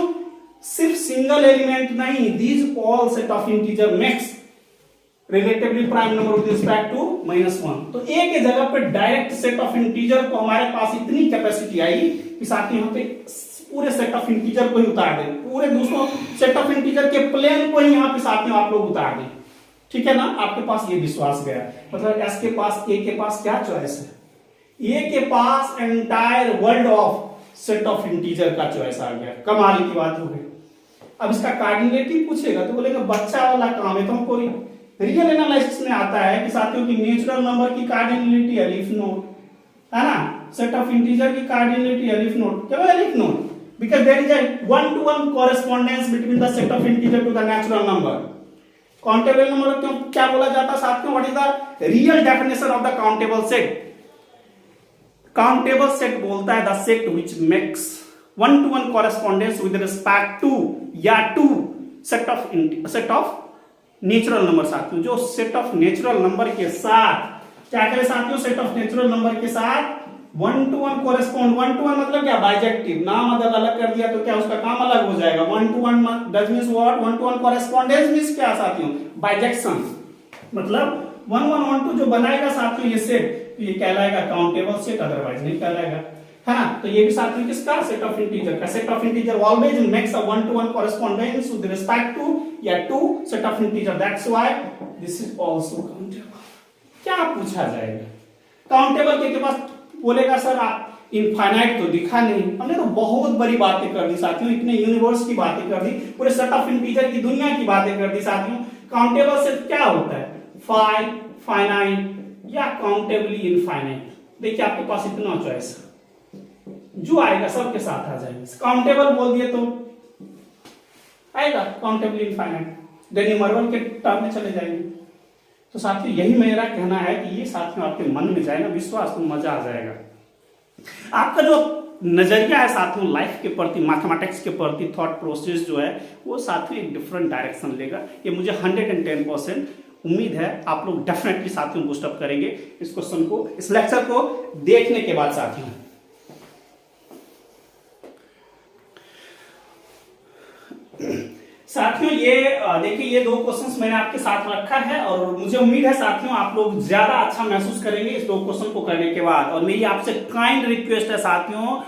[SPEAKER 1] सिर्फ सिंगल एलिमेंट नहीं, these all set of integer makes relatively prime number with respect to -1। तो a के जगह पे डायरेक्ट सेट ऑफ इंटीजर को हमारे पास इतनी कैपेसिटी आई कि साथियों यहाँ पे पूरे सेट ऑफ इंटीजर को ही उतार दें, पूरे दूसरों सेट ऑफ इंटीजर के प्लेन को ही यहाँ पे साथियों आप लोग उतार दें। ठीक है ना? आपके पास ये विश्वास गया, मतलब एस के पास, ए के पास क्या चॉइस है? ए के पास entire world of set of integer का चॉइस आ गया। कमाल की बात हो गई। अब इसका कार्डिनलिटी पूछेगा तो बोलेगा बच्चा वाला काम है, तो हमको रियल एनालिसिस में आता है कि साथियों की नेचुरल नंबर की कार्डिनलिटी एलिफ नोट है ना, सेट ऑफ इंटीजर की कार्डिनलिटी एलिफ नोट। क्यों elif note? Because there is a one-to-one correspondence between the set of integer to the natural number. Countable number क्यों क्या बोला जाता है साथियों? What is the real definition of the countable set? Countable set बोलता है the set which makes one-to-one correspondence with respect to या to set of natural number साथियों। जो set of natural number के साथ क्या करे साथियों? set of natural number के साथ 1-to-1 correspond। 1-to-1 मतलब क्या? बाइजेक्टिव। नाम अगर अलग कर दिया तो क्या उसका काम अलग हो जाएगा। 1-to-1 does means what? 1-to-1 correspondence means क्या साथियों? बाइजेक्शन। मतलब 1-1-1-2 जो बनाएगा साथियों ये सेट, ये कहलाएगा काउंटेबल सेट, अदरवाइज नहीं कहलाएगा, है ना? तो ये भी साथियों किसका? सेट ऑफ इंटीजर का। Set of integer always makes a 1-to-1 correspondence with respect to या to set of integer। That's why this is also countable। क्या पूछा जाएगा? काउंटेबल के पास बोलेगा सर आप इनफाइनाइट तो दिखा नहीं। हमने तो बहुत बड़ी बातें कर दी साथियों, इतने यूनिवर्स की बातें कर दी, पूरे सेट ऑफ इंटीजर की दुनिया की बातें कर दी साथियों। काउंटेबल सेट क्या होता है? फाइनाइट या काउंटेबली इनफाइनाइट। देखिए आपके पास इतना चॉइस है, जो आएगा सबके साथ आ जाएगा। काउंटेबल बोल दिए तो आएगा काउंटेबली इनफाइनाइट, डेनिमरवल के टर्म में चले जाएंगे। तो साथियों यही मेरा कहना है कि ये साथियों आपके मन में जाए ना विश्वास, तो मजा आ जाएगा। आपका जो नजरिया है साथियों लाइफ के प्रति, मैथमेटिक्स के प्रति थॉट प्रोसेस जो है वो साथियों एक डिफरेंट डायरेक्शन लेगा। ये मुझे 110% उम्मीद है। आप लोग डेफिनेटली साथियों बूस्टअप करेंगे इस क्वेश्चन को, इस लेक्चर को देखने के बाद साथियों। साथियों ये देखिए ये 2 क्वेश्चंस मैंने आपके साथ रखा है और मुझे उम्मीद है साथियों आप लोग ज्यादा अच्छा महसूस करेंगे इस 2 क्वेश्चन को करने के बाद। और मेरी आपसे काइंड रिक्वेस्ट है साथियों,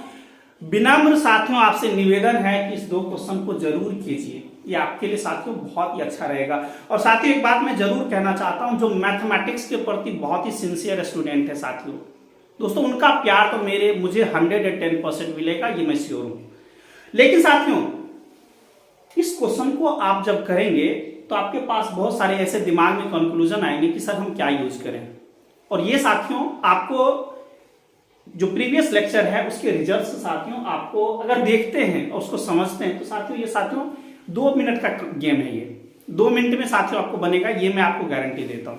[SPEAKER 1] विनम्र साथियों आपसे निवेदन है कि इस 2 क्वेश्चन को जरूर कीजिए। ये आपके लिए साथियों बहुत ही अच्छा रहेगा। और साथियों एक बात मैं जरूर कहना चाहता हूं, जो मैथमेटिक्स के प्रति बहुत ही सिंसियर स्टूडेंट है साथियों, दोस्तों उनका प्यार तो मुझे 110% मिलेगा, ये मैं श्योर हूं। लेकिन साथियों इस क्वेश्चन को आप जब करेंगे तो आपके पास बहुत सारे ऐसे दिमाग में कंक्लूजन आएंगे कि सर हम क्या यूज करें। और ये साथियों आपको जो प्रीवियस लेक्चर है उसके रिजल्ट्स साथियों आपको अगर देखते हैं और उसको समझते हैं तो साथियों ये साथियों 2 मिनट का गेम है। ये 2 मिनट में साथियों आपको बनेगा, ये मैं आपको गारंटी देता हूं।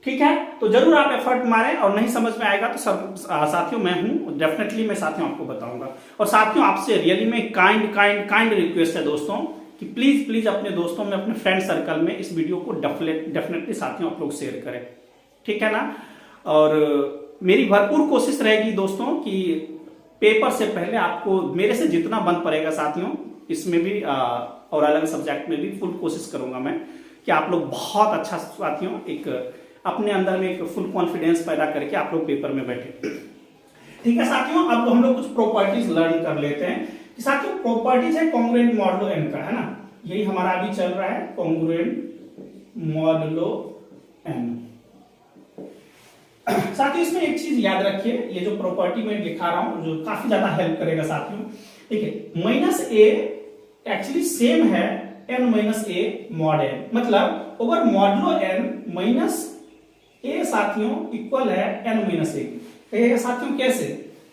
[SPEAKER 1] ठीक है, तो जरूर आप एफर्ट मारें और नहीं समझ में आएगा तो साथियों मैं हूं, डेफिनेटली मैं साथियों आपको बताऊंगा। और साथियों आपसे रियली में काइंड रिक्वेस्ट है दोस्तों कि प्लीज अपने दोस्तों में, अपने फ्रेंड सर्कल में इस वीडियो को डेफिनेटली साथियों आप लोग शेयर करें। ठीक है ना? और मेरी भरपूर कोशिश रहेगी दोस्तों कि पेपर से पहले आपको मेरे से जितना बन पड़ेगा साथियों, इसमें भी और अलग सब्जेक्ट में भी फुल कोशिश करूंगा मैं कि आप लोग बहुत अच्छा साथियों एक अपने अंदर में एक फुल कॉन्फिडेंस पैदा करके आप लोग पेपर में बैठे। ठीक है साथियों, अब हम लोग कुछ प्रॉपर्टीज लर्न कर लेते हैं कि साथियों प्रॉपर्टीज है कॉन्ग्रुएंट मॉडुलो n का, है ना, यही हमारा अभी चल रहा है कॉन्ग्रुएंट मॉडुलो n। साथियों इसमें एक चीज याद रखिए, ये जो प्रॉपर्टी मैं दिखा रहा हूं जो काफी ज्यादा हेल्प करेगा साथियों। ठीक है, माइनस ए एक्चुअली सेम है n minus A mod n, मतलब ओवर मॉडुलो n माइनस ए साथियों इक्वल है n माइनस ए। कहिएगा साथियों कैसे?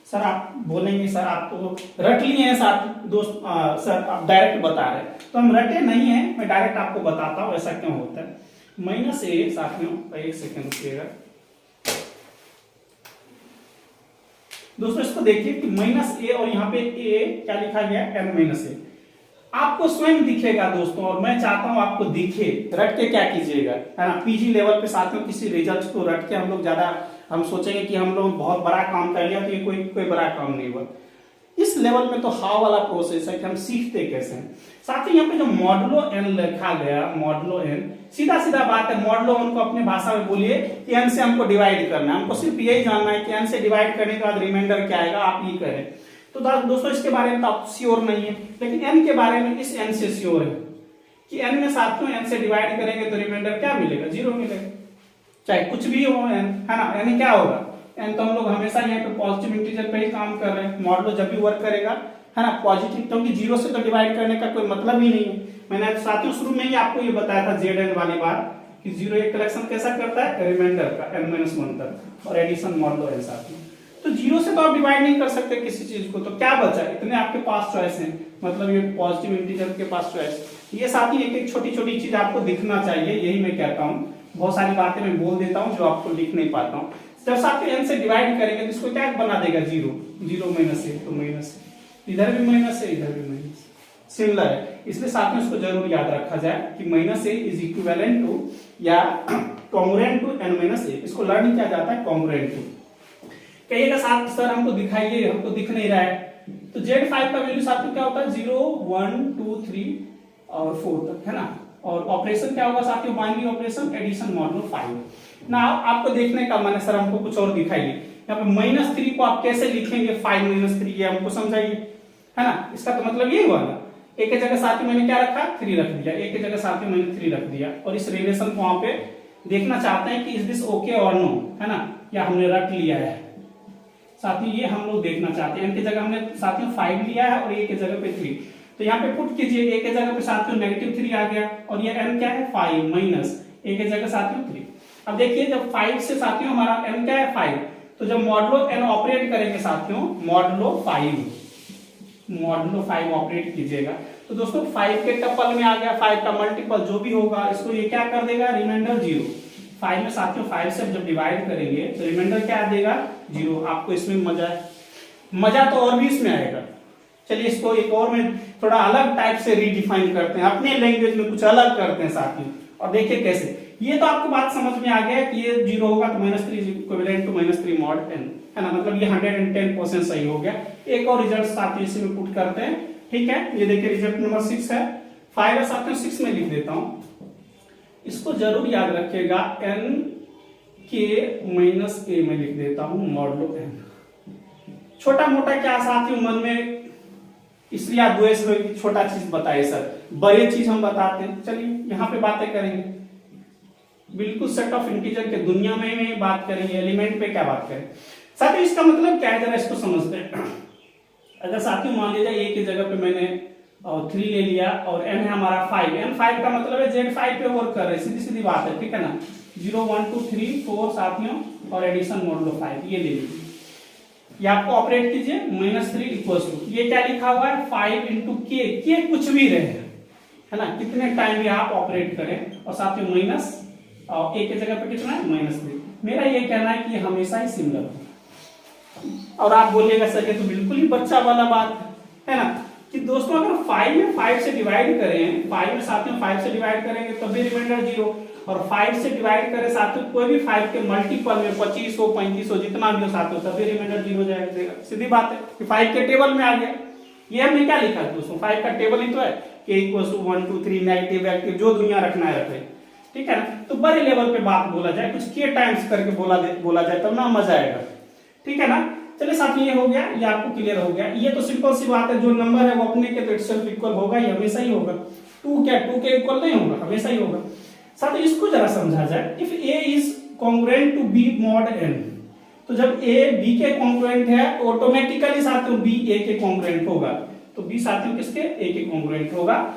[SPEAKER 1] सर आप बोलेंगे सर आप तो रट लिए हैं साथ दोस्त, सर आप डायरेक्ट बता रहे हैं, तो हम रटे नहीं है, मैं डायरेक्ट आपको बताता हूं ऐसा क्यों होता है। माइनस ए साथियों, एक सेकेंड रुकिएगा दोस्तों, इसको देखिए कि माइनस ए और यहाँ पे ए क्या लिखा गया n माइनस ए, आपको स्वयं दिखेगा दोस्तों, और मैं चाहता हूं आपको दिखे। रट के क्या कीजिएगा, है ना, पीजी लेवल पे साथियों किसी रिजल्ट को रट के हम लोग ज्यादा हम सोचेंगे कि हम लोग बहुत बड़ा काम कर लिया, तो ये कोई बड़ा काम नहीं हुआ। इस लेवल में तो हाउ वाला प्रोसेस है कि हम सीखते कैसे हैं। साथ ही यहाँ पे जो मॉडुलो n लिखा गया, मॉडुलो n, सीधा सीधा बात है, मॉडुलो n को अपने भाषा में बोलिए कि n से हमको डिवाइड करना है, हमको सिर्फ यही जानना है कि n से डिवाइड करने के बाद रिमाइंडर क्या आएगा, आप ये करें। तो दोस्तों इसके बारे में तो आप श्योर नहीं है, लेकिन n के बारे में इस n से श्योर है कि n में साथियों n से डिवाइड करेंगे तो रिमाइंडर क्या मिलेगा, 0 मिलेगा, चाहे कुछ भी हो n, है ना। यानी क्या होगा, n तो हम लोग हमेशा यहाँ पे पॉजिटिव इंटीजर पे ही काम कर रहे हैं, मॉडुलो जब भी वर्क करेगा, है ना, पॉजिटिव, क्योंकि 0 से तो डिवाइड करने का कोई मतलब ही नहीं है। मैंने साथियों शुरू में ही आपको ये बताया था Zn वाली बात कि 0 एक कलेक्शन कैसा करता है, रिमाइंडर का n-1 तक, और एडिशन मॉडुलो n साथियों। तो 0 से तो आप डिवाइड नहीं कर सकते किसी चीज को, तो क्या बचा, इतने आपके पास चॉइस है, मतलब ये पॉजिटिव इंटीजर के पास चॉइस। ये साथी एक एक छोटी छोटी चीज आपको दिखना चाहिए, यही मैं कहता हूँ। बहुत सारी बातें मैं बोल देता हूँ जो आपको लिख नहीं पाता हूँ। जब साथियों n से डिवाइड करेंगे तो इसको क्या बना देगा, 0 माइनस ए, तो माइनस इधर भी माइनस है, इधर भी माइनस, सिमिलर है। इसलिए साथियों इसको जरूर याद रखा जाए कि minus a is equivalent to या congruent to n minus a. इसको लर्न किया जाता है कॉन्ग्रुएंट टू। कहिएगा साथ सर हमको दिखाइए, हमको दिख नहीं रहा है, तो Z5 का वैल्यू साथियों क्या होता है, 0 1 2 3 और 4 तक, है ना। और ऑपरेशन क्या होगा साथियों, बाइनरी ऑपरेशन, एडिशन मॉडुलो 5 ना। आपको देखने का मन है सर हमको कुछ और दिखाइए, यहाँ पे -3 को आप कैसे लिखेंगे, 5 - 3, ये हमको समझाइए, है ना। इसका तो मतलब ये हुआ ना, एक की जगह साथियों मैंने क्या रखा, 3 रख दिया, एक की जगह साथियों मैंने 3 रख दिया, और इस रिलेशन को वहां पे देखना चाहते हैं कि इज दिस ओके और नो, है ना, या हमने रख लिया है साथियों, ये हम लोग देखना चाहते हैं। n की जगह हमने साथियों 5 लिया है और a की जगह पे 3, तो यहाँ पे पुट कीजिए, a की जगह पे साथियों -3 आ गया, और ये n क्या है 5 माइनस a की जगह साथियों 3। अब देखिए जब 5 से साथियों हमारा n क्या है 5, तो जब मॉडुलो n ऑपरेट करेंगे साथियों, मॉडुलो 5 ऑपरेट कीजिएगा, तो दोस्तों 5 के टपल में आ गया, 5 का मल्टीपल जो भी होगा इसको ये क्या कर देगा, रिमाइंडर 0। 5 में साथियों 5 से जब डिवाइड करेंगे तो रिमाइंडर क्या देगा, 0। आपको इसमें मजा है, मजा तो और भी इसमें आएगा। चलिए इसको एक और में थोड़ा अलग टाइप से रीडिफाइन करते हैं, अपने लैंग्वेज में कुछ अलग करते हैं साथियों, और देखिए कैसे। ये तो आपको बात समझ में आ गया कि ये 0 होगा तो -3 इक्विवेलेंट टू -3 मॉड n, है ना, मतलब ये 110% सही हो गया। एक और रिजल्ट साथियों इसमें पुट करते हैं, ठीक है। ये देखिए रिजल्ट नंबर 6 है, 5 है साथियों, 6 में लिख देता हूं, इसको जरूर याद रखिएगा, n के -a में लिख देता हूं मॉडुलो n। छोटा मोटा क्या साथियों मन में इसलिए आप द्वेष में छोटा चीज बताए सर, बड़े चीज हम बताते हैं। चलिए यहाँ पे बातें करेंगे, बिल्कुल सेट ऑफ इंटीजर के दुनिया में बात करेंगे, एलिमेंट पे क्या बात करें साथियों। इसका मतलब क्या है जरा इसको समझते हैं। अगर साथियों मान लीजिए a की जगह पे मैंने 3 ले लिया और n है हमारा 5, n5 का मतलब है Z5 पे वर्क कर रहे हैं, सीधी सीधी बात है, ठीक है ना। 0 1 2 3 4 साथियों और एडिशन मॉडुलो 5, ये ले लीजिए, ये आपको ऑपरेट कीजिए, -3 इक्वल्स टू, ये क्या लिखा हुआ है 5 इंटू के कुछ भी रहे, है ना, कितने टाइम भी आप ऑपरेट करें, और साथियों माइनस, और a की जगह पे कितना है -3। मेरा ये कहना है कि ये हमेशा ही सिमिलर हो। और आप बोलिएगा सर ये तो बिल्कुल ही बच्चा वाला बात है ना, कि दोस्तों अगर 5 में 5 से डिवाइड करें, 5 में साथियों 5 से डिवाइड करेंगे तब भी रिमाइंडर 0, और 5 से डिवाइड करें साथियों कोई भी 5 के मल्टीपल में 25 हो 35 हो जितना भी हो साथियों तभी रिमाइंडर 0 जाएगा। सीधी बात है कि 5 के टेबल में आ गया। ये हमने क्या लिखा दोस्तों, 5 का टेबल ही तो है, k = 1 2 3 नेगेटिव एक्टिव जो दुनिया रखना है रखे। ठीक है ना। तो बड़े लेवल पे बात बोला जाए, कुछ के टाइम्स करके बोला जाए तब ना मजा आएगा, ठीक है ना। चलिए साथियों ये हो गया, ये आपको क्लियर हो गया। ये तो सिंपल सी बात है, जो नंबर है वो अपने के तो इटसेल्फ इक्वल होगा ही, हमेशा ही होगा। 2 क्या 2 के इक्वल नहीं होगा, हमेशा ही होगा। साथियों इसको जरा समझा जाए, if a is congruent to b mod n, तो जब ए बी के कॉन्ग्रुएंट है तो ऑटोमेटिकली साथियों बी ए के कॉन्ग्रुएंट होगा। तो बी साथियों किसके, ए के कॉन्ग्रुएंट होगा।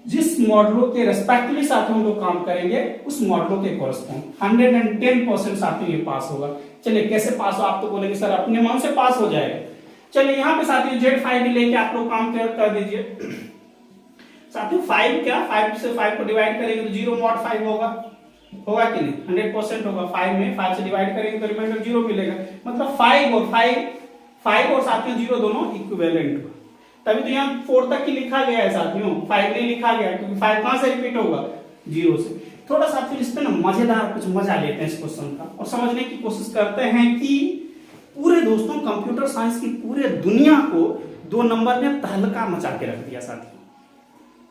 [SPEAKER 1] जिस मॉडलों के रेस्पेक्टिवली साथियों हम लोग काम करेंगे उस मॉडलों के कोरस्पॉन्ड 110% साथियों ये पास होगा। चलिए कैसे पास हो, आप तो बोलेंगे सर अपने मन से पास हो जाएगा। चलिए यहाँ पे साथियों Z5 लेके आप लोग काम कर दीजिए। साथियों 5 क्या, 5 से 5 को डिवाइड करेंगे तो 0 mod 5 होगा कि नहीं, 100% होगा। 5 में 5 से डिवाइड करेंगे तो रिमाइंडर 0 मिलेगा, मतलब 5 और साथियों 0 दोनों इक्विवेलेंट होगा। तभी तो यहाँ 4 तक ही लिखा गया है साथियों, 5 नहीं लिखा गया, क्योंकि 5 कहां से रिपीट होगा, 0 से। थोड़ा साथियों इस पे ना मजेदार कुछ मजा लेते हैं इस क्वेश्चन का और समझने की कोशिश करते हैं कि पूरे दोस्तों कंप्यूटर साइंस की पूरे दुनिया को 2 नंबर ने तहलका मचा के रख दिया साथियों।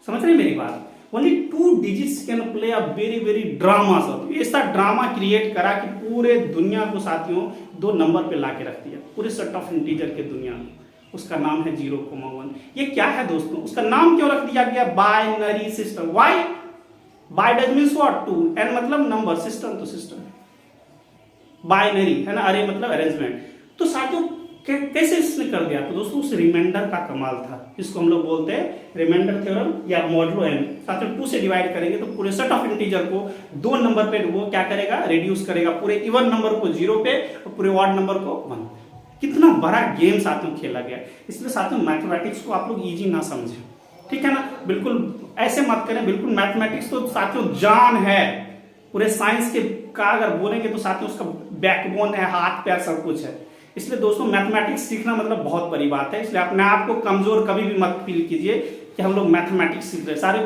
[SPEAKER 1] समझ रहे मेरी बात। Only 2 digits can play a very very drama. साथियों ऐसा ड्रामा क्रिएट करा कि पूरे दुनिया को साथियों 2 नंबर पे ला के रख दिया, पूरे सेट ऑफ इंटीजर के दुनिया में। उसका नाम है 0,1। ये क्या है दोस्तों, उसका नाम क्यों रख दिया गया, binary system. Why, by does means what, 2, n मतलब नंबर, सिस्टम तो सिस्टम, बाइनरी है ना, अरे मतलब अरेंजमेंट। तो साथियों कैसे इसने कर दिया, तो दोस्तों उस रिमाइंडर का कमाल था, इसको हम लोग बोलते हैं रिमाइंडर थ्योरम या मॉडुलो एन। साथियों 2 से डिवाइड करेंगे तो पूरे सेट ऑफ इंटीजर को 2 नंबर पे वो क्या करेगा, रिड्यूस करेगा, पूरे इवन नंबर को 0 पे और पूरे ऑड नंबर को 1। कितना बड़ा गेम साथियों खेला गया। इसलिए साथियों मैथमेटिक्स को आप लोग इजी ना समझें, ठीक है ना, बिल्कुल ऐसे मत करें। बिल्कुल मैथमेटिक्स तो साथियों जान है पूरे साइंस के का, अगर बोलेंगे तो साथियों उसका बैकबोन है, हाथ पैर सब कुछ है। इसलिए दोस्तों मैथमेटिक्स सीखना मतलब बहुत बड़ी बात है। इसलिए अपने आप को कमजोर कभी भी मत फील कीजिए कि हम लोग मैथमेटिक्स सीख रहे हैं, सारे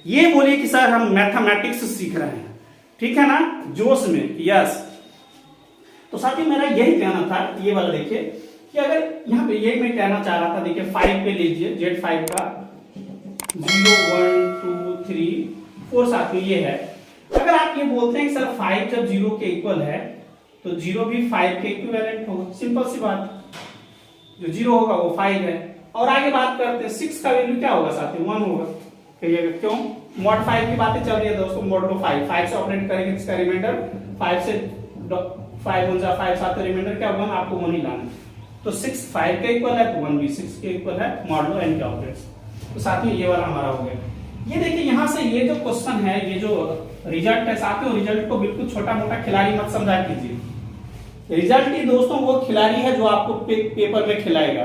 [SPEAKER 1] ये बोलिए कि सर हम मैथमेटिक्स सीख रहे हैं, ठीक है ना, जोश में, यस। तो साथियों मेरा यही कहना था, ये वाला देखिए कि अगर यहाँ पे ये मैं कहना चाह रहा था, देखिए 5 पे लीजिए, Z5 का 0 1 2 3 4 साथियों ये है। अगर आप ये बोलते हैं कि सर 5 जब 0 के इक्वल है तो 0 भी 5 के इक्विवेलेंट होगा, सिंपल सी बात, जो 0 होगा वो 5 है। और आगे बात करते हैं 6 का वैल्यू क्या होगा साथियों, 1 होगा। कहिएगा क्यों, मॉड 5 की बातें चल रही है दोस्तों, मॉडुलो 5 से ऑपरेट करेंगे, इसका रिमाइंडर 5 से 5 1 जा 5 साथ रिमाइंडर क्या 1, आपको 1 ही लाना। तो 6 5 के इक्वल है तो 1 भी 6 के इक्वल है, मॉडुलो एन के ऑपरेट्स। तो साथियों ये वाला हमारा हो गया। ये देखिए यहाँ से ये जो क्वेश्चन है, ये जो रिजल्ट है साथियों, रिजल्ट को बिल्कुल छोटा मोटा खिलाड़ी मत समझा कीजिए। रिजल्ट ही दोस्तों वो खिलाड़ी है जो आपको पेपर में खिलाएगा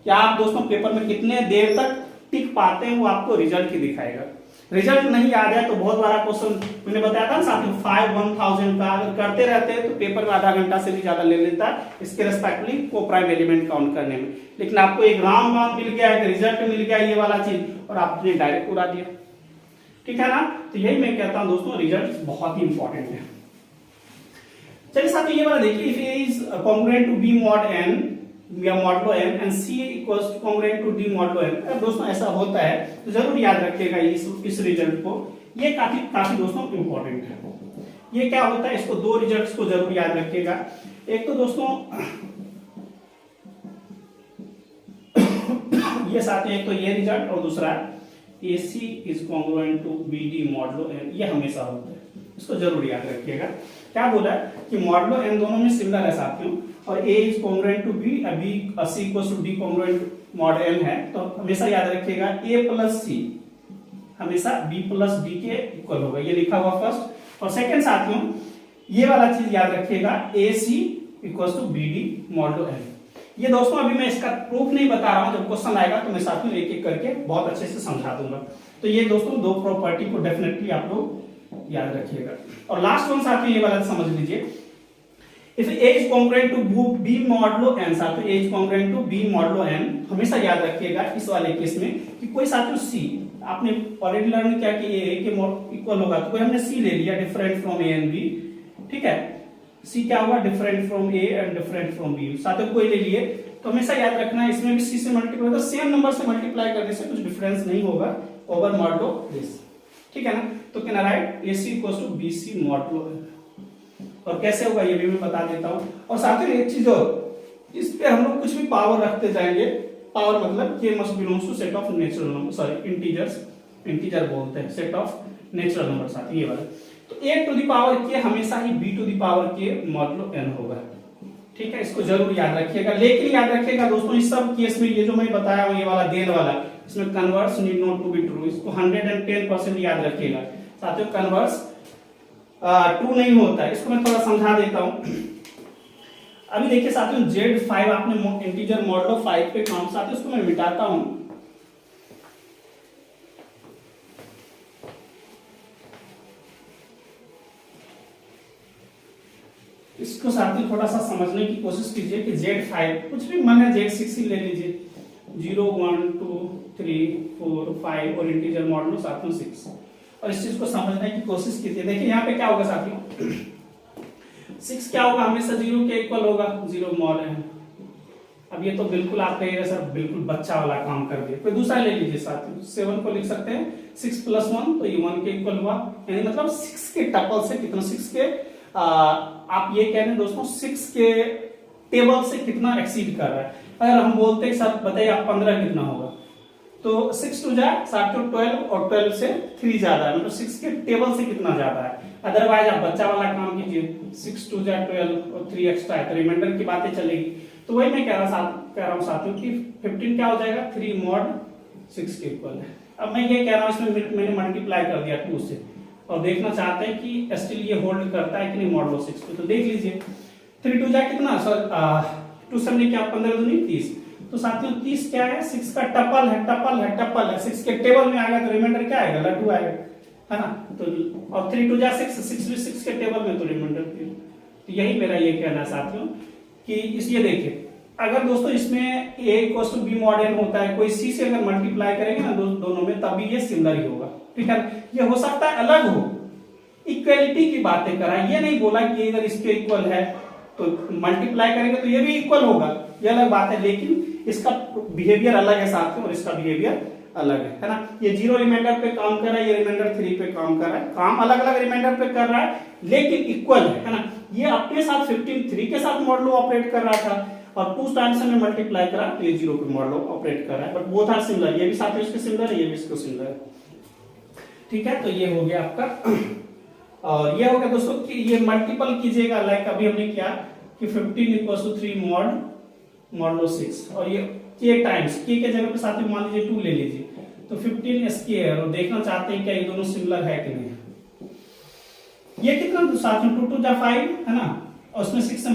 [SPEAKER 1] कि आप दोस्तों पेपर में कितने देर तक टिक पाते हैं, वो आपको रिजल्ट ही दिखाएगा। रिजल्ट नहीं याद है तो बहुत बड़ा क्वेश्चन मैंने बताया था ना साथियों, 5 1000 का अगर करते रहते हैं तो पेपर में आधा घंटा से भी ज्यादा ले लेता है इसके रेस्पेक्टिवली को प्राइम एलिमेंट काउंट करने में। लेकिन आपको एक राम मिल गया, एक रिजल्ट मिल गया, ये वाला चीज, और आपने डायरेक्ट उड़ा दिया, ठीक है ना। तो यही मैं कहता हूं दोस्तों, रिजल्ट बहुत ही इंपॉर्टेंट है। चलिए साथियों ये वाला देखिए, if a is congruent to b mod n या modulo n and c equals to congruent to d modulo n. अगर दोस्तों ऐसा होता है तो जरूर याद रखिएगा इस रिजल्ट को, ये काफी दोस्तों इंपॉर्टेंट है। ये क्या होता है, इसको 2 रिजल्ट्स को जरूर याद रखिएगा। एक तो दोस्तों ये साथियों, एक तो ये रिजल्ट और दूसरा AC is congruent to BD modulo n, ये हमेशा होता है, इसको जरूर याद रखिएगा। क्या बोला कि मॉडुलो एन दोनों में सिमिलर है साथियों, और A is congruent to B, C equals to D congruent mod N है, तो हमेशा याद रखिएगा A प्लस C हमेशा B प्लस D के इक्वल होगा, ये लिखा हुआ फर्स्ट। और सेकंड साथियों ये वाला चीज याद रखिएगा, AC equals to BD modulo N। ये दोस्तों अभी मैं इसका प्रूफ नहीं बता रहा हूं, जब क्वेश्चन आएगा तो मैं साथियों एक एक करके बहुत अच्छे से समझा दूंगा। तो ये दोस्तों 2 प्रॉपर्टी को डेफिनेटली आप लोग याद रखिएगा। और लास्ट वन साथियों ये वाला समझ लीजिए, if A is congruent to B modulo n, साथियों A is congruent to B modulo n, हमेशा याद रखिएगा इस वाले केस में कि कोई साथियों C, आपने ऑलरेडी लर्न किया कि A के इक्वल होगा, तो कोई हमने C ले लिया different from A and B, ठीक है। C क्या हुआ, different from A and different from B, साथियों कोई ले लिए तो हमेशा याद रखना है इसमें भी C से मल्टीप्लाई होगा, सेम नंबर से मल्टीप्लाई करने से कुछ डिफरेंस नहीं होगा ओवर मॉडुलो दिस, ठीक है ना। तो can write AC equals to BC modulo, और कैसे होगा ये भी मैं बता देता हूं। और साथ में एक चीज और, इस पे हम लोग कुछ भी पावर रखते जाएंगे, पावर मतलब k must belongs to set of natural number, sorry integers, integer बोलते हैं, सेट ऑफ नेचुरल नंबर साथ ये वाला। तो a to the power k हमेशा ही b to the power k modulo n होगा, ठीक है, इसको जरूर याद रखिएगा। लेकिन याद रखिएगा दोस्तों, इस सब केस में ये जो मैं बताया हूं, ये वाला देन वाला, इसमें converse need not to be true, इसको 110% याद रखिएगा साथियों। कन्वर्स ट्रू नहीं होता है, इसको मैं थोड़ा समझा देता हूं। अभी देखिए साथियों, Z5 आपने इंटीजर मॉडुलो 5 पे काम, साथियों इसको मैं मिटाता हूं। इसको साथियों थोड़ा सा समझने की कोशिश कीजिए कि Z5 कुछ भी मन है, Z6 ही ले लीजिए, 0 1 2 3 4 5 और इंटीजर मॉडुलो साथियों 6, और इस चीज को समझने की कोशिश कीजिए। देखिए यहाँ पे क्या होगा साथियों, 6 क्या होगा, हमेशा 0 के इक्वल होगा, 0 मॉड है। अब ये तो बिल्कुल आप कहिएगा सर बिल्कुल बच्चा वाला काम कर दिया, कोई दूसरा ले लीजिए साथियों, 7 को लिख सकते हैं 6 + 1, तो ये 1 के इक्वल हुआ, यानी मतलब 6 के टपल से कितना, 6 के आप ये कह रहे हैं दोस्तों 6 के टेबल से कितना एक्सीड कर रहा है। अगर हम बोलते हैं सर बताइए आप 15 कितना होगा, तो 6 2 जा साथियों 12, और 12 से 3 ज्यादा है, मतलब 6 के टेबल से कितना ज्यादा है। अदरवाइज आप बच्चा वाला काम कीजिए, 6 2 जा 12 और 3 एक्स्ट्रा है, तो रिमाइंडर की बातें चलेगी। तो वही मैं कह रहा हूँ साथियों कि 15 क्या हो जाएगा, 3 मॉड 6 के इक्वल है। अब मैं ये कह रहा हूँ, इसमें मैंने मल्टीप्लाई कर दिया 2 से, और देखना चाहते हैं कि स्टिल ये होल्ड करता है कि नहीं मॉडुलो 6 पे, तो देख लीजिए 3 2 जा कितना, सर 2 7 क्या 15 दूनी 30, तो साथियों 30 क्या है, 6 का टपल है, टपल है, टपल है, 6 के टेबल में आएगा तो रिमाइंडर क्या आएगा, लड्डू आएगा, है ना। तो और 3 2 जा 6, 6 भी 6 के टेबल में, तो रिमाइंडर। तो यही मेरा ये कहना है साथियों कि ये देखिए, अगर दोस्तों इसमें a = b mod n होता है, कोई c से अगर मल्टीप्लाई करेंगे ना दोनों में, तभी ये सिमिलर ही होगा, ठीक है। ये हो सकता है अलग हो, इक्वलिटी की बातें करा, ये नहीं बोला कि अगर इसके इक्वल है तो मल्टीप्लाई करेंगे तो ये भी इक्वल होगा, ये अलग बात है, लेकिन इसका बिहेवियर अलग है साथियों, और इसका बिहेवियर अलग है ना। ये 0 रिमाइंडर पे काम कर रहा है, ये रिमाइंडर 3 पे काम कर रहा है, काम अलग अलग रिमाइंडर पे कर रहा है, लेकिन इक्वल है ना। ये अपने साथ 15 3 के साथ मॉडुलो ऑपरेट कर रहा था, और 2 टाइम्स में मल्टीप्लाई करा तो ये 0 पे मॉडुलो ऑपरेट कर रहा है, बट बोथ आर सिमिलर, ये भी साथियों इसके सिमिलर है, ये भी इसको सिमिलर है, ठीक है। तो ये हो गया आपका, और ये हो गया दोस्तों कि ये मल्टीपल कीजिएगा, लाइक अभी हमने किया कि 15 = 3 मॉडुलो 6, और ये k टाइम्स, k के जगह पे साथियों मान लीजिए 2 ले लीजिए, तो 15 स्क्वायर, और देखना चाहते हैं क्या ये दोनों सिमिलर है कि नहीं। ये कितना साथियों 2 2 जा 5 है ना, और उसमें 6 से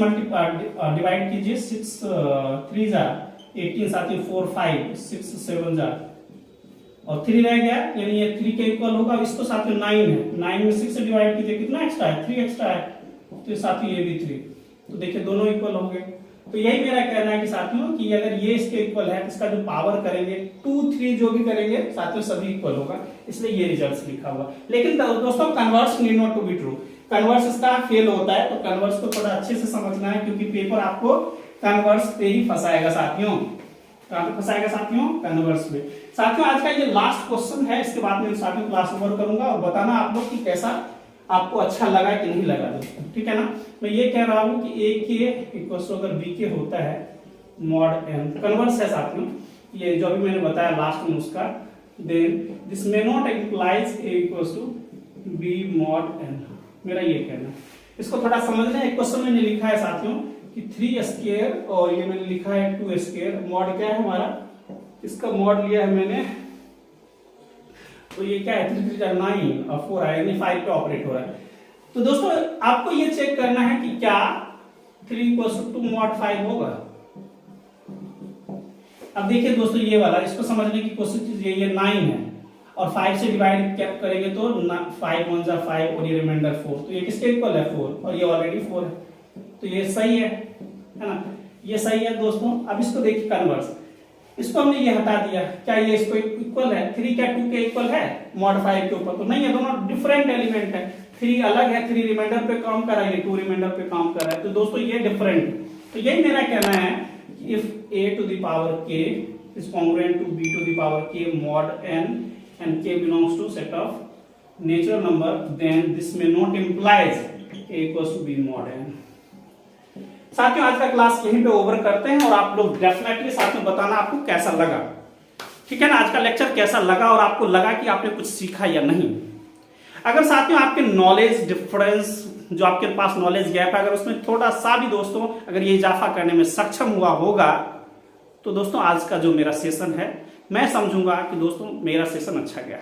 [SPEAKER 1] डिवाइड कीजिए, 6 3 जा 18 साथियों, 4 5 6 7 जा, और 3 रह गया, यानी ये 3 के इक्वल होगा। इसको साथियों 9 है, 9 में 6 से डिवाइड कीजिए, कितना एक्स्ट्रा है, 3 एक्स्ट्रा है, तो साथियों ये भी 3, तो देखिए दोनों इक्वल हो गए। तो यही मेरा कहना है कि साथियों कि अगर ये इसके इक्वल है तो इसका जो पावर करेंगे 2 3 जो भी करेंगे साथियों सभी इक्वल होगा, इसलिए ये रिजल्ट्स लिखा हुआ। लेकिन दोस्तों converse need not to be true, converse इसका फेल होता है, तो कन्वर्स को थोड़ा अच्छे से समझना है, क्योंकि पेपर आपको कन्वर्स पे ही फंसाएगा साथियों, फंसाएगा साथियों कन्वर्स पे। साथियों आज का ये लास्ट क्वेश्चन है, इसके बाद में साथियों क्लास ओवर करूंगा, और बताना आप लोग कि कैसा आपको अच्छा लगा कि नहीं लगा दोस्तों, ठीक है ना। मैं ये कह रहा हूं कि a के इक्वल अगर b के होता है मॉड n, कन्वर्स है साथियों, ये जो भी मैंने बताया लास्ट में उसका, then this may not implies a = b mod n, मेरा ये कहना है। इसको थोड़ा समझना है, एक क्वेश्चन मैंने लिखा है साथियों कि 3 स्क्वायर, और ये मैंने लिखा है 2 स्क्वायर, मॉड क्या है हमारा, इसका मॉड लिया है मैंने, तो ये क्या है 3 3 जा 9 और 4 आया, यानी 5 पे ऑपरेट हो रहा है। तो दोस्तों आपको ये चेक करना है कि क्या 3 = 2 mod 5 होगा। अब देखिए दोस्तों ये वाला, इसको समझने की कोशिश कीजिए, ये 9 है, और 5 से डिवाइड क्या करेंगे तो 5 1 जा 5, और ये रिमाइंडर 4, तो ये किसके इक्वल है 4, और ये ऑलरेडी 4 है, तो ये सही है ना, ये सही है दोस्तों। अब इसको देखिए कन्वर्स, इसको हमने ये हटा दिया, क्या ये इसको इक्वल है, 3 क्या 2 के इक्वल है मॉड 5 के ऊपर, तो नहीं है, दोनों डिफरेंट एलिमेंट है, 3 अलग है, 3 रिमाइंडर पे काम कर रहा है, ये 2 रिमाइंडर पे काम कर रहा है, तो दोस्तों ये डिफरेंट। तो यही मेरा कहना है कि if a to the power k is congruent to b to the power k mod n and k belongs to set of natural number, then this may not implies a equals to b mod n। साथियों आज का क्लास यहीं पे ओवर करते हैं और आप लोग डेफिनेटली साथ में बताना आपको कैसा लगा, ठीक है ना। आज का लेक्चर कैसा लगा और आपको लगा कि आपने कुछ सीखा या नहीं। अगर साथियों आपके नॉलेज डिफरेंस, जो आपके पास नॉलेज गैप है, अगर उसमें थोड़ा सा भी दोस्तों अगर ये इजाफा करने में सक्षम हुआ होगा तो दोस्तों आज का जो मेरा सेशन है मैं समझूंगा कि दोस्तों मेरा सेशन अच्छा गया।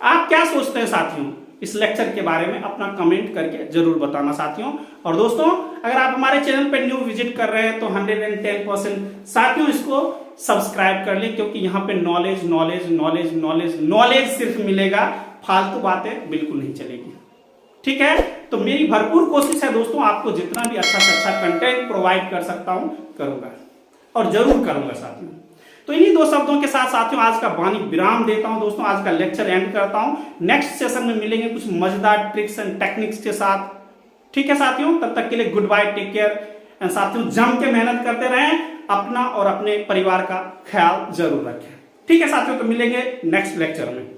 [SPEAKER 1] आप क्या सोचते हैं साथियों इस लेक्चर के बारे में, अपना कमेंट करके जरूर बताना साथियों। और दोस्तों अगर आप हमारे चैनल पर न्यू विजिट कर रहे हैं तो 110% साथियों इसको सब्सक्राइब कर लें, क्योंकि यहाँ पे knowledge knowledge knowledge knowledge knowledge सिर्फ मिलेगा, फालतू बातें बिल्कुल नहीं चलेगी, ठीक है। तो मेरी भरपूर कोशिश है दोस्तों आपको जितना भी अच्छा से अच्छा कंटेंट प्रोवाइड कर सकता हूं करूंगा और जरूर करूंगा साथियों। तो इन्हीं दो शब्दों के साथ साथियों आज का वाणी विराम देता हूं दोस्तों, आज का लेक्चर एंड करता हूं। नेक्स्ट सेशन में मिलेंगे कुछ मजेदार ट्रिक्स एंड टेक्निक्स के साथ, ठीक है साथियों। तब तक के लिए good bye, take care and साथियों जम के मेहनत करते रहें, अपना और अपने परिवार का ख्याल जरूर रखें, ठीक है साथियों। तो मिलेंगे नेक्स्ट लेक्चर में।